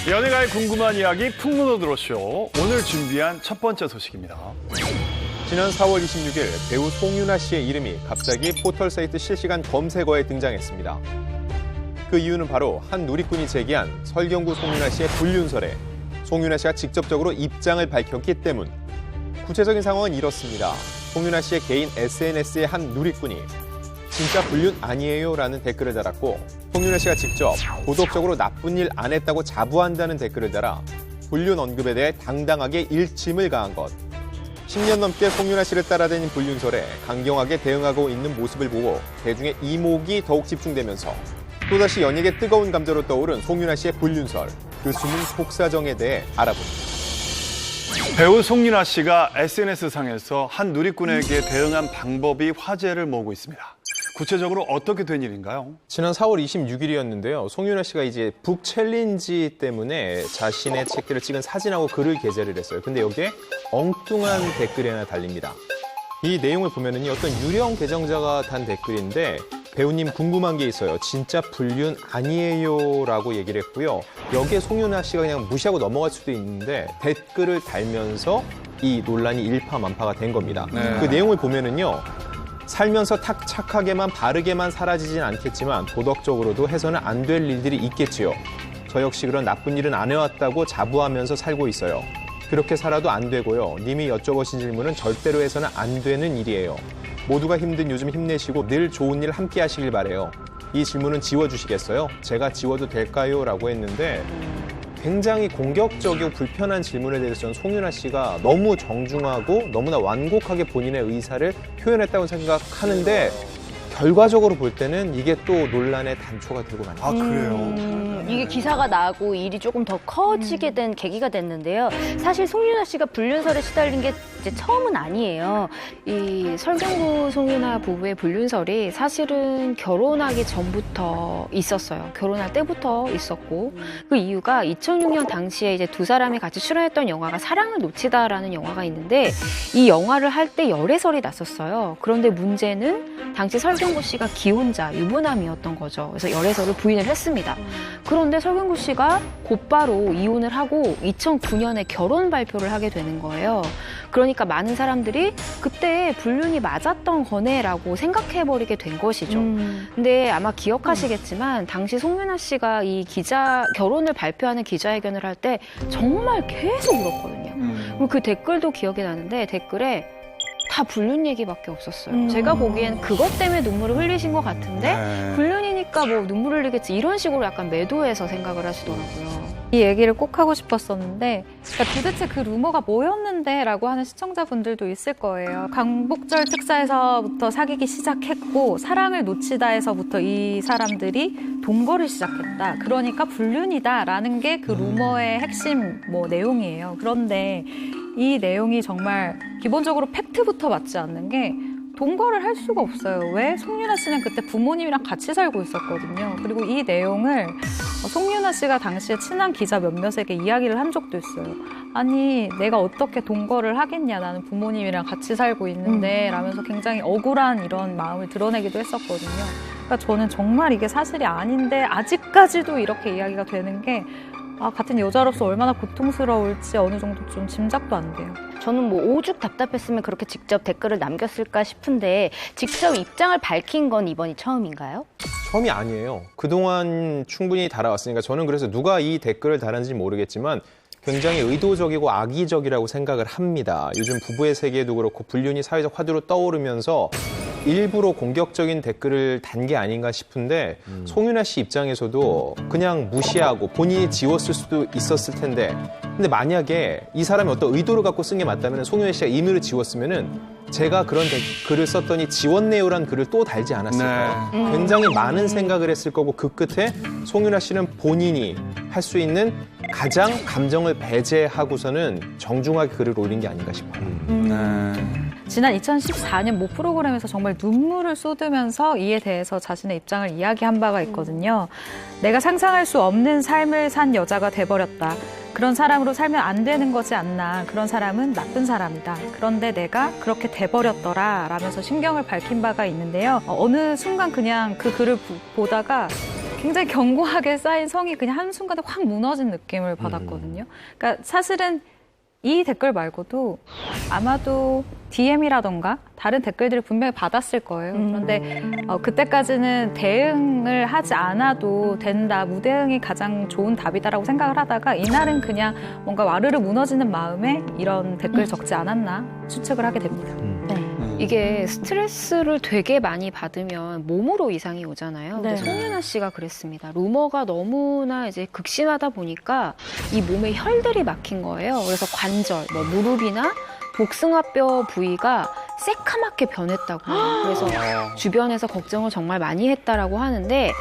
연예가의 궁금한 이야기 풍문으로 들어쇼. 오늘 준비한 첫 번째 소식입니다. 지난 4월 26일 배우 송윤아 씨의 이름이 갑자기 포털 사이트 실시간 검색어에 등장했습니다. 그 이유는 바로 한 누리꾼이 제기한 설경구 송윤아 씨의 불륜설에 송윤아 씨가 직접적으로 입장을 밝혔기 때문. 구체적인 상황은 이렇습니다. 송윤아 씨의 개인 SNS에 한 누리꾼이 진짜 불륜 아니에요 라는 댓글을 달았고, 송윤아 씨가 직접 도덕적으로 나쁜 일 안 했다고 자부한다는 댓글을 달아 불륜 언급에 대해 당당하게 일침을 가한 것. 10년 넘게 송윤아 씨를 따라다닌 불륜설에 강경하게 대응하고 있는 모습을 보고 대중의 이목이 더욱 집중되면서 또다시 연예계 뜨거운 감자로 떠오른 송윤아 씨의 불륜설, 그 숨은 속사정에 대해 알아봅니다. 배우 송윤아 씨가 SNS상에서 한 누리꾼에게 대응한 방법이 화제를 모으고 있습니다. 구체적으로 어떻게 된 일인가요? 지난 4월 26일이었는데요. 송윤아 씨가 이제 북 챌린지 때문에 자신의 책들을 찍은 사진하고 글을 게재를 했어요. 근데 여기에 엉뚱한 댓글이 하나 달립니다. 이 내용을 보면은요, 어떤 유령 계정자가 단 댓글인데 배우님 궁금한 게 있어요. 진짜 불륜 아니에요 라고 얘기를 했고요. 여기에 송윤아 씨가 그냥 무시하고 넘어갈 수도 있는데 댓글을 달면서 이 논란이 일파만파가 된 겁니다. 그 내용을 보면은요, 살면서 탁 착하게만 바르게만 사라지진 않겠지만 도덕적으로도 해서는 안 될 일들이 있겠지요. 저 역시 그런 나쁜 일은 안 해왔다고 자부하면서 살고 있어요. 그렇게 살아도 안 되고요. 님이 여쭤보신 질문은 절대로 해서는 안 되는 일이에요. 모두가 힘든 요즘 힘내시고 늘 좋은 일 함께 하시길 바래요. 이 질문은 지워주시겠어요? 제가 지워도 될까요? 라고 했는데 굉장히 공격적이고 불편한 질문에 대해서 저는 송윤아 씨가 너무 정중하고 너무나 완곡하게 본인의 의사를 표현했다고 생각하는데 결과적으로 볼 때는 이게 또 논란의 단초가 되고 맙니다. 아, 그래요? 이게 기사가 나고 일이 조금 더 커지게 된 계기가 됐는데요. 사실 송윤아 씨가 불륜설에 시달린 게 이제 처음은 아니에요. 이 설경구 송윤아 부부의 불륜설이 사실은 결혼하기 전부터 있었어요. 결혼할 때부터 있었고, 그 이유가 2006년 당시에 이제 두 사람이 같이 출연했던 영화가 사랑을 놓치다라는 영화가 있는데 이 영화를 할 때 열애설이 났었어요. 그런데 문제는 당시 설경구 씨가 기혼자, 유부남이었던 거죠. 그래서 열애설을 부인을 했습니다. 그런데 설경구 씨가 곧바로 이혼을 하고 2009년에 결혼 발표를 하게 되는 거예요. 그러니까 많은 사람들이 그때 불륜이 맞았던 거네라고 생각해버리게 된 것이죠. 근데 아마 기억하시겠지만 당시 송윤아 씨가 이 결혼을 발표하는 기자회견을 할 때 정말 계속 울었거든요. 그리고 그 댓글도 기억이 나는데 댓글에 다 불륜 얘기밖에 없었어요. 제가 보기엔 그것 때문에 눈물을 흘리신 것 같은데 불륜이니까 뭐 눈물 흘리겠지 이런 식으로 약간 매도해서 생각을 하시더라고요. 이 얘기를 꼭 하고 싶었었는데 그러니까 도대체 그 루머가 뭐였는데 라고 하는 시청자분들도 있을 거예요. 광복절 특사에서부터 사귀기 시작했고 사랑을 놓치다에서부터 이 사람들이 동거를 시작했다. 그러니까 불륜이다 라는 게 그 루머의 핵심 내용이에요. 그런데 이 내용이 정말 기본적으로 팩트부터 맞지 않는 게 동거를 할 수가 없어요. 왜? 송윤아 씨는 그때 부모님이랑 같이 살고 있었거든요. 그리고 이 내용을 송윤아 씨가 당시에 친한 기자 몇몇에게 이야기를 한 적도 있어요. 아니, 내가 어떻게 동거를 하겠냐. 나는 부모님이랑 같이 살고 있는데 라면서 굉장히 억울한 이런 마음을 드러내기도 했었거든요. 그러니까 저는 정말 이게 사실이 아닌데 아직까지도 이렇게 이야기가 되는 게 같은 여자로서 얼마나 고통스러울지 어느 정도 좀 짐작도 안 돼요. 저는 뭐 오죽 답답했으면 그렇게 직접 댓글을 남겼을까 싶은데 직접 입장을 밝힌 건 이번이 처음인가요? 처음이 아니에요. 그동안 충분히 달아왔으니까 저는 그래서 누가 이 댓글을 달았는지 모르겠지만 굉장히 의도적이고 악의적이라고 생각을 합니다. 요즘 부부의 세계도 그렇고 불륜이 사회적 화두로 떠오르면서 일부러 공격적인 댓글을 단 게 아닌가 싶은데 송윤아 씨 입장에서도 그냥 무시하고 본인이 지웠을 수도 있었을 텐데 근데 만약에 이 사람이 어떤 의도를 갖고 쓴 게 맞다면 송윤아 씨가 임의로 지웠으면은 제가 그런 글을 썼더니 지웠네요라는 글을 또 달지 않았을까요? 굉장히 많은 생각을 했을 거고 그 끝에 송윤아 씨는 본인이 할 수 있는 가장 감정을 배제하고서는 정중하게 글을 올린 게 아닌가 싶어요. 지난 2014년 모 프로그램에서 정말 눈물을 쏟으면서 이에 대해서 자신의 입장을 이야기한 바가 있거든요. 내가 상상할 수 없는 삶을 산 여자가 돼버렸다. 그런 사람으로 살면 안 되는 거지 않나. 그런 사람은 나쁜 사람이다. 그런데 내가 그렇게 돼버렸더라 라면서 심경을 밝힌 바가 있는데요. 어느 순간 그냥 그 글을 보다가 굉장히 견고하게 쌓인 성이 그냥 한순간에 확 무너진 느낌을 받았거든요. 그러니까 사실은 이 댓글 말고도 아마도 DM이라던가 다른 댓글들을 분명히 받았을 거예요. 그런데 그때까지는 대응을 하지 않아도 된다, 무대응이 가장 좋은 답이다라고 생각을 하다가 이날은 그냥 뭔가 와르르 무너지는 마음에 이런 댓글 적지 않았나 추측을 하게 됩니다. 이게 스트레스를 되게 많이 받으면 몸으로 이상이 오잖아요. 근데 네. 송윤아 씨가 그랬습니다. 루머가 너무나 이제 극심하다 보니까 이 몸에 혈들이 막힌 거예요. 그래서 관절, 뭐 무릎이나 복숭아뼈 부위가 새카맣게 변했다고. 그래서 주변에서 걱정을 정말 많이 했다라고 하는데,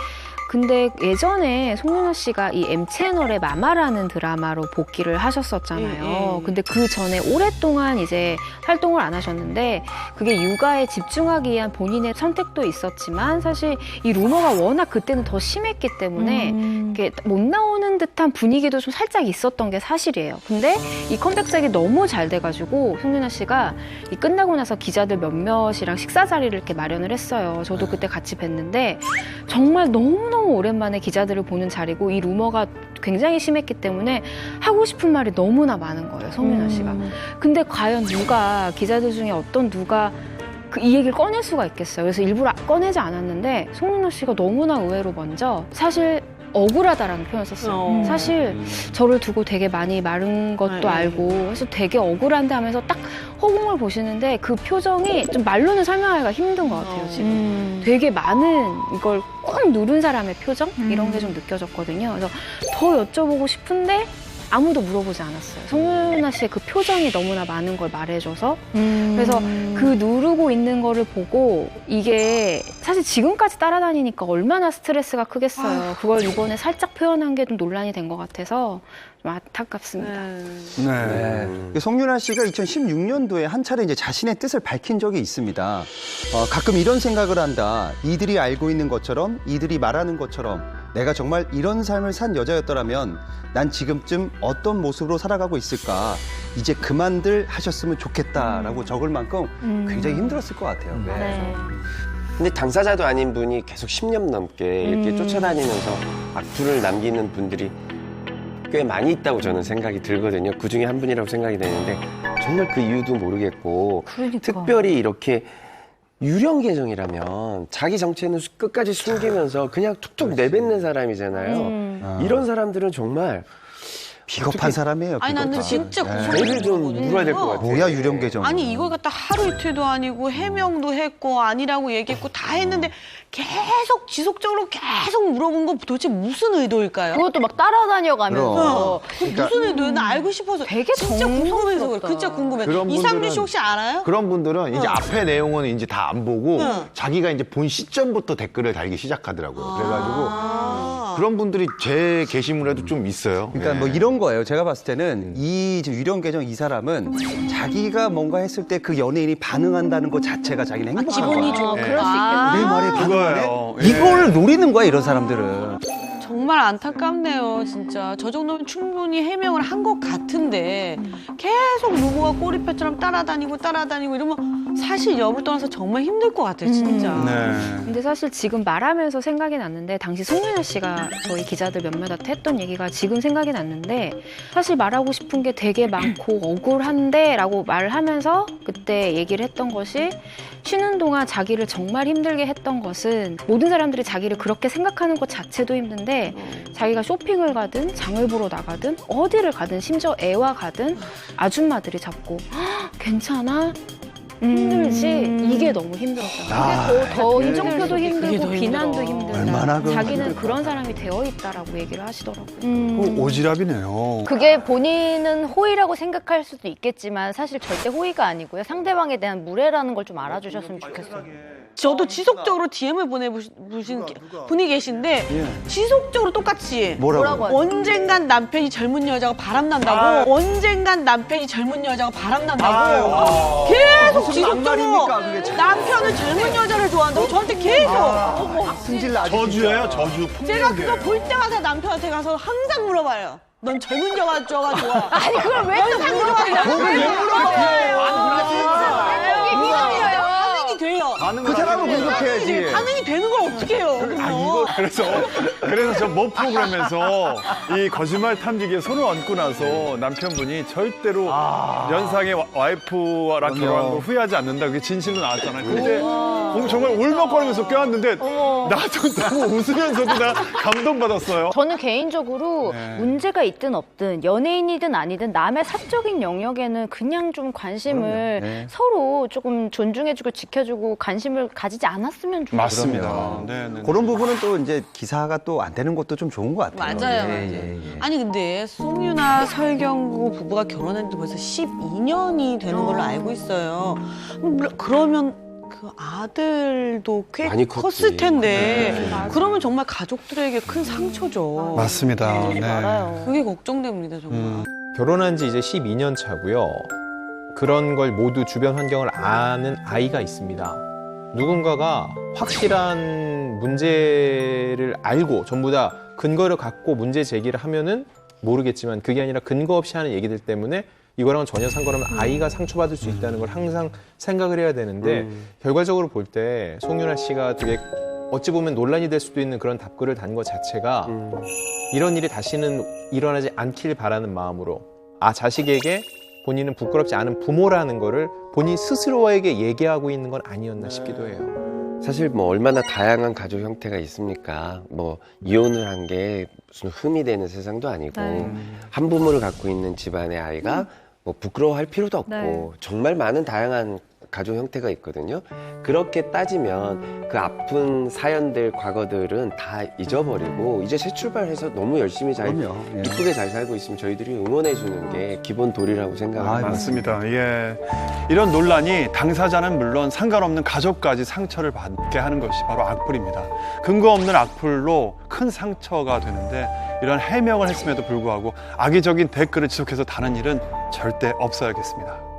근데 예전에 송윤아 씨가 이 M채널의 마마라는 드라마로 복귀를 하셨었잖아요. 근데 그 전에 오랫동안 이제 활동을 안 하셨는데, 그게 육아에 집중하기 위한 본인의 선택도 있었지만 사실 이 루머가 워낙 그때는 더 심했기 때문에 이렇게 못 나오는 듯한 분위기도 좀 살짝 있었던 게 사실이에요. 근데 이 컴백작이 너무 잘 돼가지고 송윤아 씨가 이 끝나고 나서 기자들 몇몇이랑 식사 자리를 이렇게 마련을 했어요. 저도 그때 같이 뵀는데 정말 너무너무 오랜만에 기자들을 보는 자리고, 이 루머가 굉장히 심했기 때문에 하고 싶은 말이 너무나 많은 거예요, 송윤아 씨가. 근데 과연 누가, 기자들 중에 어떤 누가 이 얘기를 꺼낼 수가 있겠어요. 그래서 일부러 꺼내지 않았는데 송윤아 씨가 너무나 의외로 먼저 사실 억울하다라는 표현을 썼어요. 사실 저를 두고 되게 많이 마른 것도 알고 그래서 되게 억울한데 하면서 딱 허공을 보시는데 그 표정이 좀 말로는 설명하기가 힘든 것 같아요. 지금 되게 많은 이걸 꽉 누른 사람의 표정? 이런 게 좀 느껴졌거든요. 그래서 더 여쭤보고 싶은데 아무도 물어보지 않았어요. 송윤아 씨의 그 표정이 너무나 많은 걸 말해줘서. 그래서 그 누르고 있는 거를 보고 이게 사실 지금까지 따라다니니까 얼마나 스트레스가 크겠어요. 그걸 이번에 살짝 표현한 게 좀 논란이 된 것 같아서 좀 안타깝습니다. 네. 송윤아 씨가 2016년도에 한 차례 이제 자신의 뜻을 밝힌 적이 있습니다. 가끔 이런 생각을 한다. 이들이 알고 있는 것처럼, 이들이 말하는 것처럼 내가 정말 이런 삶을 산 여자였더라면 난 지금쯤 어떤 모습으로 살아가고 있을까? 이제 그만들 하셨으면 좋겠다라고 적을 만큼 굉장히 힘들었을 것 같아요. 근데 당사자도 아닌 분이 계속 10년 넘게 이렇게 쫓아다니면서 악플을 남기는 분들이 꽤 많이 있다고 저는 생각이 들거든요. 그 중에 한 분이라고 생각이 되는데 정말 그 이유도 모르겠고 특별히 이렇게 유령 계정이라면 자기 정체는 끝까지 숨기면서 그냥 툭툭 내뱉는 사람이잖아요. 이런 사람들은 정말 비겁한 사람이에요. 아니 나는 비겁한. 진짜 죄를 좀 물어야 될 것 같아요. 뭐야 유령 계정. 아니 이걸 갖다 하루 이틀도 아니고 해명도 했고 아니라고 얘기했고 다 했는데 계속 지속적으로 계속 물어본 건 도대체 무슨 의도일까요? 그것도 막 따라다녀가면서 무슨 의도예요? 나 알고 싶어서 되게 진짜 궁금해서 그래. 정성스럽다. 진짜 궁금해. 그런 이상민 씨 분들은- 혹시 알아요? 그런 분들은 이제 앞에 내용은 이제 다 안 보고 응. 자기가 이제 본 시점부터 댓글을 달기 시작하더라고요. 그래가지고 아. 그런 분들이 제 게시물에도 좀 있어요. 그러니까 네. 뭐 이런 거예요. 제가 봤을 때는 이 유령 계정 이 사람은 자기가 뭔가 했을 때 그 연예인이 반응한다는 것 자체가 자기는 행복한 기분이 거야. 좋아. 그럴 수 있겠네. 내 말에 반응하네. 그거예요. 이걸 노리는 거야 이런 사람들은. 정말 안타깝네요, 진짜. 저 정도면 충분히 해명을 한 것 같은데 계속 루머가 꼬리표처럼 따라다니고 이러면 사실 여부를 떠나서 정말 힘들 것 같아요, 진짜. 네. 근데 사실 지금 말하면서 생각이 났는데 당시 송윤아 씨가 저희 기자들 몇몇한테 했던 얘기가 지금 생각이 났는데 사실 말하고 싶은 게 되게 많고 억울한데 라고 말하면서 그때 얘기를 했던 것이 쉬는 동안 자기를 정말 힘들게 했던 것은 모든 사람들이 자기를 그렇게 생각하는 것 자체도 힘든데 자기가 쇼핑을 가든 장을 보러 나가든 어디를 가든 심지어 애와 가든 아줌마들이 자꾸 "헉, 괜찮아? 힘들지? 이게 너무 힘들었어요. 그게 더 인정표도 힘들고 비난도 힘들다. 얼마나 그 자기는 힘들까. 그런 사람이 되어 있다라고 얘기를 하시더라고요. 그 오지랖이네요. 그게 본인은 호의라고 생각할 수도 있겠지만 사실 절대 호의가 아니고요. 상대방에 대한 무례라는 걸 좀 알아주셨으면 좋겠어요. 저도 지속적으로 DM을 보내보신 분이 계신데 지속적으로 똑같이 뭐라고? 언젠간 남편이 젊은 여자가 바람난다고 언젠간 남편이 젊은 여자가 바람난다고 계속 지속적으로 남편은 젊은 여자를 좋아한다고 저한테 계속 승질 나지. 저주예요, 저주. 제가 그거 폭력이에요. 볼 때마다 남편한테 가서 항상 물어봐요. 넌 젊은 여자가 좋아? 아니 그걸 왜 또 물어봐요? 왜 물어봐요? 이게 미안해요. 돼요. 그 사람은 공격해야지. 반응이 되는 걸 어떻게 해요? 그러면. 그래서 저 모 프로그램에서 이 거짓말 탐지기에 손을 얹고 나서 남편분이 절대로 연상의 와이프랑 결혼한 걸 후회하지 않는다. 그게 진실로 나왔잖아요. 근데 정말 울먹거리면서 껴안는데 나도 너무 웃으면서도 나 감동받았어요. 저는 개인적으로 문제가 있든 없든 연예인이든 아니든 남의 사적인 영역에는 그냥 좀 관심을 서로 조금 존중해주고 지켜주고 관심을 가지지 않았으면 좋겠어요. 맞습니다. 네. 그런 부분은 또 이제 기사가 또 안 되는 것도 좀 좋은 것 같아요. 맞아요. 예. 아니 근데 송유나 설경구 부부가 결혼한 지 벌써 12년이 되는 걸로 알고 있어요. 그러면 그 아들도 꽤 많이 컸을 컸지. 텐데 그러면 정말 가족들에게 큰 상처죠. 맞습니다. 네. 알아요. 그게 걱정됩니다 정말. 결혼한 지 이제 12년 차고요. 그런 걸 모두 주변 환경을 아는 아이가 있습니다. 누군가가 확실한 문제를 알고 전부 다 근거를 갖고 문제 제기를 하면은 모르겠지만 그게 아니라 근거 없이 하는 얘기들 때문에 이거랑은 전혀 상관없는 아이가 상처받을 수 있다는 걸 항상 생각을 해야 되는데 결과적으로 볼 때 송윤아 씨가 되게 어찌 보면 논란이 될 수도 있는 그런 답글을 단 것 자체가 이런 일이 다시는 일어나지 않길 바라는 마음으로 자식에게 본인은 부끄럽지 않은 부모라는 거를 본인 스스로에게 얘기하고 있는 건 아니었나 싶기도 해요. 사실 뭐 얼마나 다양한 가족 형태가 있습니까? 뭐 이혼을 한 게 무슨 흠이 되는 세상도 아니고 한 부모를 갖고 있는 집안의 아이가 뭐 부끄러워할 필요도 없고 정말 많은 다양한 가족 형태가 있거든요. 그렇게 따지면 그 아픈 사연들, 과거들은 다 잊어버리고 이제 새 출발해서 너무 열심히 잘 이쁘게 잘 살고 있으면 저희들이 응원해 주는 게 기본 도리라고 생각합니다. 맞습니다. 예. 이런 논란이 당사자는 물론 상관없는 가족까지 상처를 받게 하는 것이 바로 악플입니다. 근거 없는 악플로 큰 상처가 되는데 이런 해명을 했음에도 불구하고 악의적인 댓글을 지속해서 다는 일은 절대 없어야겠습니다.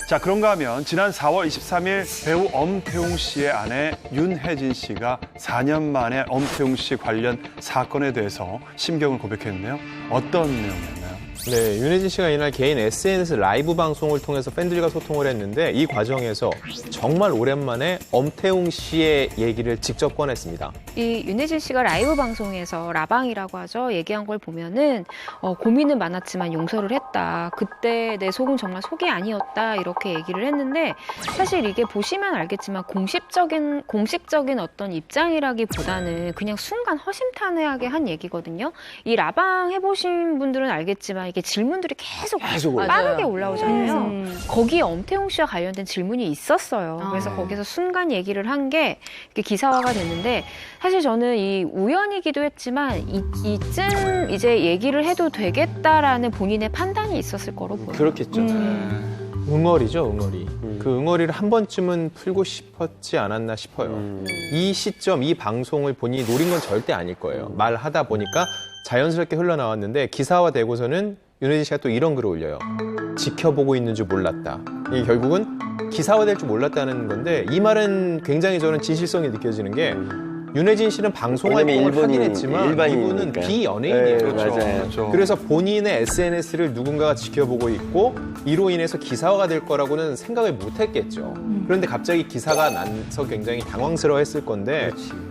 자, 그런가 하면 지난 4월 23일 배우 엄태웅 씨의 아내 윤혜진 씨가 4년 만에 엄태웅 씨 관련 사건에 대해서 심경을 고백했는데요. 어떤 내용이었나요? 네, 윤혜진 씨가 이날 개인 SNS 라이브 방송을 통해서 팬들과 소통을 했는데 이 과정에서 정말 오랜만에 엄태웅 씨의 얘기를 직접 꺼냈습니다. 이 윤혜진 씨가 라이브 방송에서 라방이라고 하죠. 얘기한 걸 보면은 고민은 많았지만 용서를 했다. 그때 내 속은 정말 속이 아니었다. 이렇게 얘기를 했는데 사실 이게 보시면 알겠지만 공식적인 어떤 입장이라기보다는 그냥 순간 허심탄회하게 한 얘기거든요. 이 라방 해보신 분들은 알겠지만 이게 질문들이 계속 빠르게 올라오잖아요. 거기에 엄태웅 씨와 관련된 질문이 있었어요. 그래서 거기서 순간 얘기를 한 게 기사화가 됐는데 사실 저는 이 우연이기도 했지만 이쯤 이제 얘기를 해도 되겠다라는 본인의 판단이 있었을 거로 보여요. 그렇겠죠. 응어리죠, 응어리. 그 응어리를 한 번쯤은 풀고 싶었지 않았나 싶어요. 이 시점, 이 방송을 본인이 노린 건 절대 아닐 거예요. 말하다 보니까 자연스럽게 흘러나왔는데 기사화되고서는 윤혜진 씨가 또 이런 글을 올려요. 지켜보고 있는 줄 몰랐다. 이게 결국은 기사화될 줄 몰랐다는 건데 이 말은 굉장히 저는 진실성이 느껴지는 게 윤혜진 씨는 방송 활동을 하긴 했지만 이분은 비연예인이에요. 그렇죠. 그래서 본인의 SNS를 누군가가 지켜보고 있고 이로 인해서 기사화가 될 거라고는 생각을 못 했겠죠. 그런데 갑자기 기사가 나서 굉장히 당황스러워했을 건데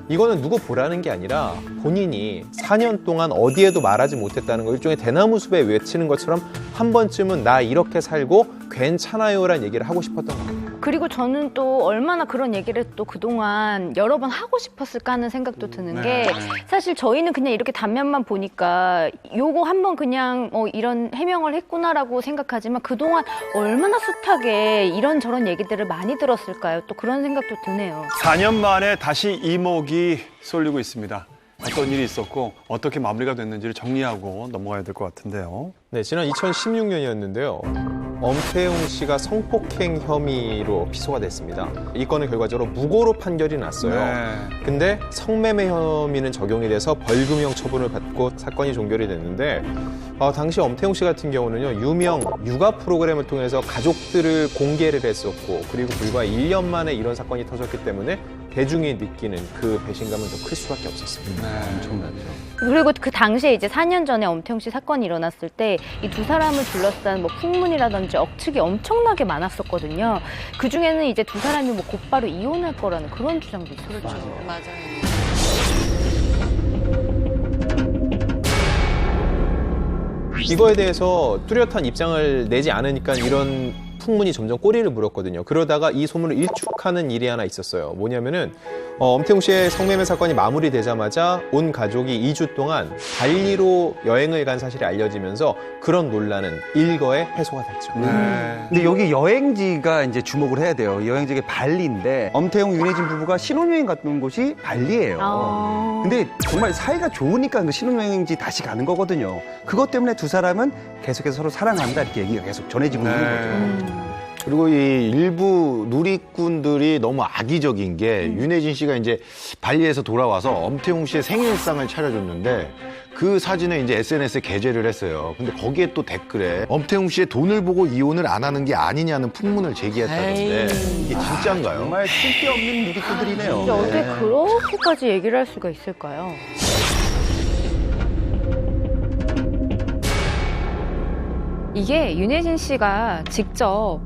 이거는 누구 보라는 게 아니라 본인이 4년 동안 어디에도 말하지 못했다는 걸 일종의 대나무 숲에 외치는 것처럼 한 번쯤은 나 이렇게 살고 괜찮아요라는 얘기를 하고 싶었던 것 같아요. 그리고 저는 또 얼마나 그런 얘기를 또 그동안 여러 번 하고 싶었을까 하는 생각도 드는 게 사실 저희는 그냥 이렇게 단면만 보니까 요거 한번 그냥 이런 해명을 했구나라고 생각하지만 그동안 얼마나 숱하게 이런저런 얘기들을 많이 들었을까요? 또 그런 생각도 드네요. 4년 만에 다시 이목이 쏠리고 있습니다. 어떤 일이 있었고 어떻게 마무리가 됐는지를 정리하고 넘어가야 될 것 같은데요. 네, 지난 2016년이었는데요. 엄태웅 씨가 성폭행 혐의로 기소가 됐습니다. 이 건은 결과적으로 무고로 판결이 났어요. 근데 성매매 혐의는 적용이 돼서 벌금형 처분을 받고 사건이 종결이 됐는데 당시 엄태웅 씨 같은 경우는요. 유명 육아 프로그램을 통해서 가족들을 공개를 했었고 그리고 불과 1년 만에 이런 사건이 터졌기 때문에 대중이 느끼는 그 배신감은 더 클 수밖에 없었습니다. 엄청나죠. 그리고 그 당시에 이제 4년 전에 엄태웅 씨 사건이 일어났을 때 이 두 사람을 둘러싼 뭐 풍문이라든지 억측이 엄청나게 많았었거든요. 그 중에는 이제 두 사람이 뭐 곧바로 이혼할 거라는 그런 주장도 있었어요. 맞아요. 이거에 대해서 뚜렷한 입장을 내지 않으니까 이런 풍문이 점점 꼬리를 물었거든요. 그러다가 이 소문을 일축하는 일이 하나 있었어요. 뭐냐면은 엄태웅 씨의 성매매 사건이 마무리되자마자 온 가족이 2주 동안 발리로 여행을 간 사실이 알려지면서 그런 논란은 일거에 해소가 됐죠. 근데 여기 여행지가 이제 주목을 해야 돼요. 여행지가 발리인데 엄태웅, 윤혜진 부부가 신혼여행 갔던 곳이 발리예요. 근데 정말 사이가 좋으니까 그 신혼여행지 다시 가는 거거든요. 그것 때문에 두 사람은 계속해서 서로 사랑한다 이렇게 얘기가 계속 전해지고 있는 거죠. 그리고 이 일부 누리꾼들이 너무 악의적인 게 윤혜진 씨가 이제 발리에서 돌아와서 엄태웅 씨의 생일상을 차려줬는데 그 사진을 이제 SNS에 게재를 했어요. 근데 거기에 또 댓글에 엄태웅 씨의 돈을 보고 이혼을 안 하는 게 아니냐는 풍문을 제기했다던데 이게 진짜인가요? 정말 쓸데없는 누리꾼들이네요. 근데 어떻게 그렇게까지 얘기를 할 수가 있을까요? 이게 윤혜진 씨가 직접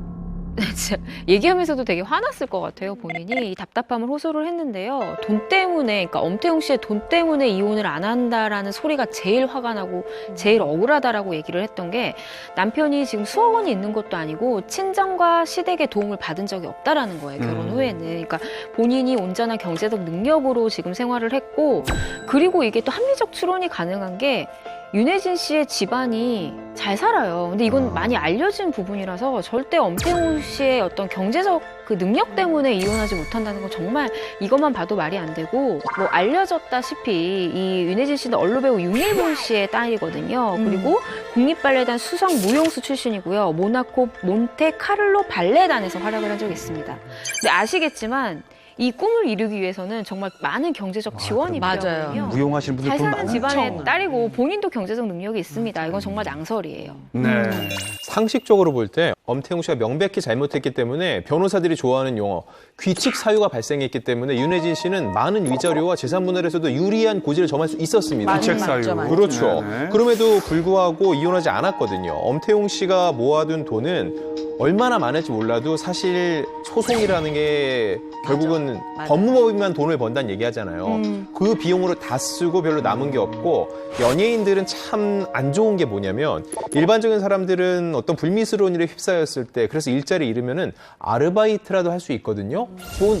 얘기하면서도 되게 화났을 것 같아요. 본인이 이 답답함을 호소를 했는데요. 돈 때문에, 그러니까 엄태웅 씨의 돈 때문에 이혼을 안 한다라는 소리가 제일 화가 나고 제일 억울하다라고 얘기를 했던 게 남편이 지금 수억 원이 있는 것도 아니고 친정과 시댁의 도움을 받은 적이 없다라는 거예요. 결혼 후에는. 그러니까 본인이 온전한 경제적 능력으로 지금 생활을 했고 그리고 이게 또 합리적 추론이 가능한 게 윤혜진 씨의 집안이 잘 살아요. 근데 이건 많이 알려진 부분이라서 절대 엄태웅 씨의 어떤 경제적 그 능력 때문에 이혼하지 못한다는 건 정말 이것만 봐도 말이 안 되고 뭐 알려졌다시피 이 윤혜진 씨는 언론배우 윤일본 씨의 딸이거든요. 그리고 국립발레단 수석 무용수 출신이고요. 모나코 몬테카를로 발레단에서 활약을 한 적이 있습니다. 근데 아시겠지만 이 꿈을 이루기 위해서는 정말 많은 경제적 지원이 필요하거든요. 무용하시는 분들 잘 돈 사는 많아요. 집안의 딸이고 본인도 경제적 능력이 있습니다. 이건 정말 낭설이에요. 상식적으로 볼 때 엄태웅 씨가 명백히 잘못했기 때문에 변호사들이 좋아하는 용어 귀칙 사유가 발생했기 때문에 윤혜진 씨는 많은 위자료와 재산분할에서도 유리한 고지를 점할 수 있었습니다. 귀책 사유. 그렇죠. 네네. 그럼에도 불구하고 이혼하지 않았거든요. 엄태웅 씨가 모아둔 돈은 얼마나 많을지 몰라도 사실 소송이라는 게 결국은 법무법인만 돈을 번다는 얘기하잖아요. 그 비용으로 다 쓰고 별로 남은 게 없고 연예인들은 참 안 좋은 게 뭐냐면 일반적인 사람들은 어떤 불미스러운 일에 휩싸였을 때 그래서 일자리 잃으면은 아르바이트라도 할 수 있거든요.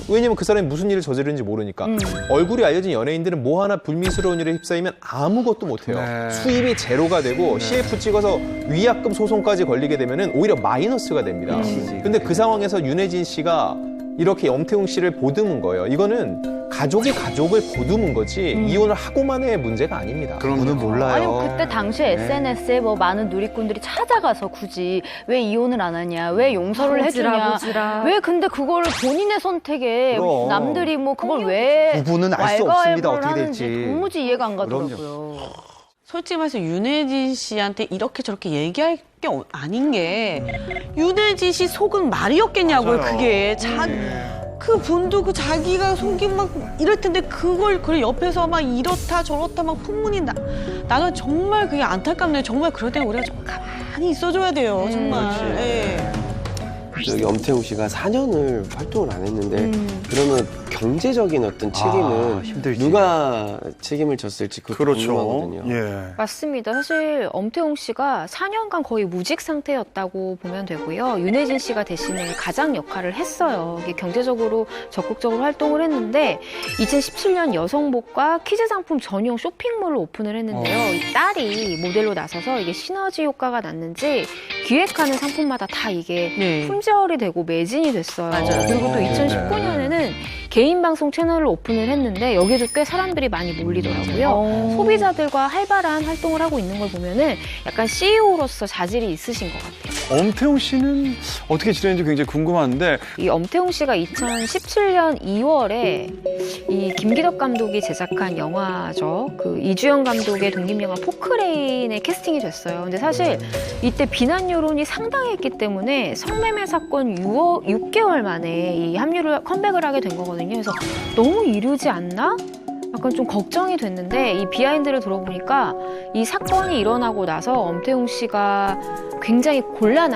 왜냐면 그 사람이 무슨 일을 저지르는지 모르니까. 얼굴이 알려진 연예인들은 뭐 하나 불미스러운 일에 휩싸이면 아무것도 못해요. 네. 수입이 제로가 되고 CF 찍어서 위약금 소송까지 걸리게 되면은 오히려 마이너스가 됩니다. 근데 그 상황에서 윤혜진 씨가 이렇게 엄태웅 씨를 보듬은 거예요. 이거는 가족이 가족을 보듬은 거지 이혼을 하고만의 문제가 아닙니다. 그런 분은 몰라요. 아니 그때 당시에 SNS에 뭐 많은 누리꾼들이 찾아가서 굳이 왜 이혼을 안 하냐, 왜 용서를 해주냐, 왜 근데 그거를 본인의 선택에 그럼. 남들이 뭐 그걸 왜 부부는 알 수 없습니다. 어떻게 하는지 될지. 도무지 이해가 안 가더라고요. 그럼요. 솔직히 말해서 윤혜진 씨한테 이렇게 저렇게 얘기할 게 아닌 게 윤혜진 씨 속은 말이었겠냐고요. 맞아요. 그게 그 분도 그 자기가 속이 막 이럴 텐데 그걸 옆에서 막 이렇다 저렇다 막 풍문이 나는 정말 그게 안타깝네요. 정말 그럴 때는 우리가 좀 가만히 있어줘야 돼요. 정말. 예. 여기 엄태웅 씨가 4년을 활동을 안 했는데 그러면 경제적인 어떤 책임은 힘들지. 누가 책임을 졌을지 그것도 그렇죠. 궁금하거든요. 예. 맞습니다. 사실 엄태웅 씨가 4년간 거의 무직 상태였다고 보면 되고요. 윤혜진 씨가 대신에 가장 역할을 했어요. 이게 경제적으로 적극적으로 활동을 했는데 2017년 여성복과 키즈 상품 전용 쇼핑몰을 오픈을 했는데요. 이 딸이 모델로 나서서 이게 시너지 효과가 났는지 기획하는 상품마다 다 이게 품절이 되고 매진이 됐어요. 맞아요. 그리고 또 2019년에는 개인 방송 채널을 오픈을 했는데 여기도 꽤 사람들이 많이 몰리더라고요. 소비자들과 활발한 활동을 하고 있는 걸 보면은 약간 CEO로서 자질이 있으신 것 같아요. 엄태웅 씨는 어떻게 지냈는지 굉장히 궁금한데 이 엄태웅 씨가 2017년 2월에 이 김기덕 감독이 제작한 영화죠. 그 이주연 감독의 독립영화 포크레인에 캐스팅이 됐어요. 근데 사실 이때 비난 여론이 상당했기 때문에 성매매 사건 6개월 만에 이 합류를 컴백을 하게 된 거거든요. 그래서 너무 이르지 않나? 약간 좀 걱정이 됐는데 이 비하인드를 들어보니까 이 사건이 일어나고 나서 엄태웅 씨가 굉장히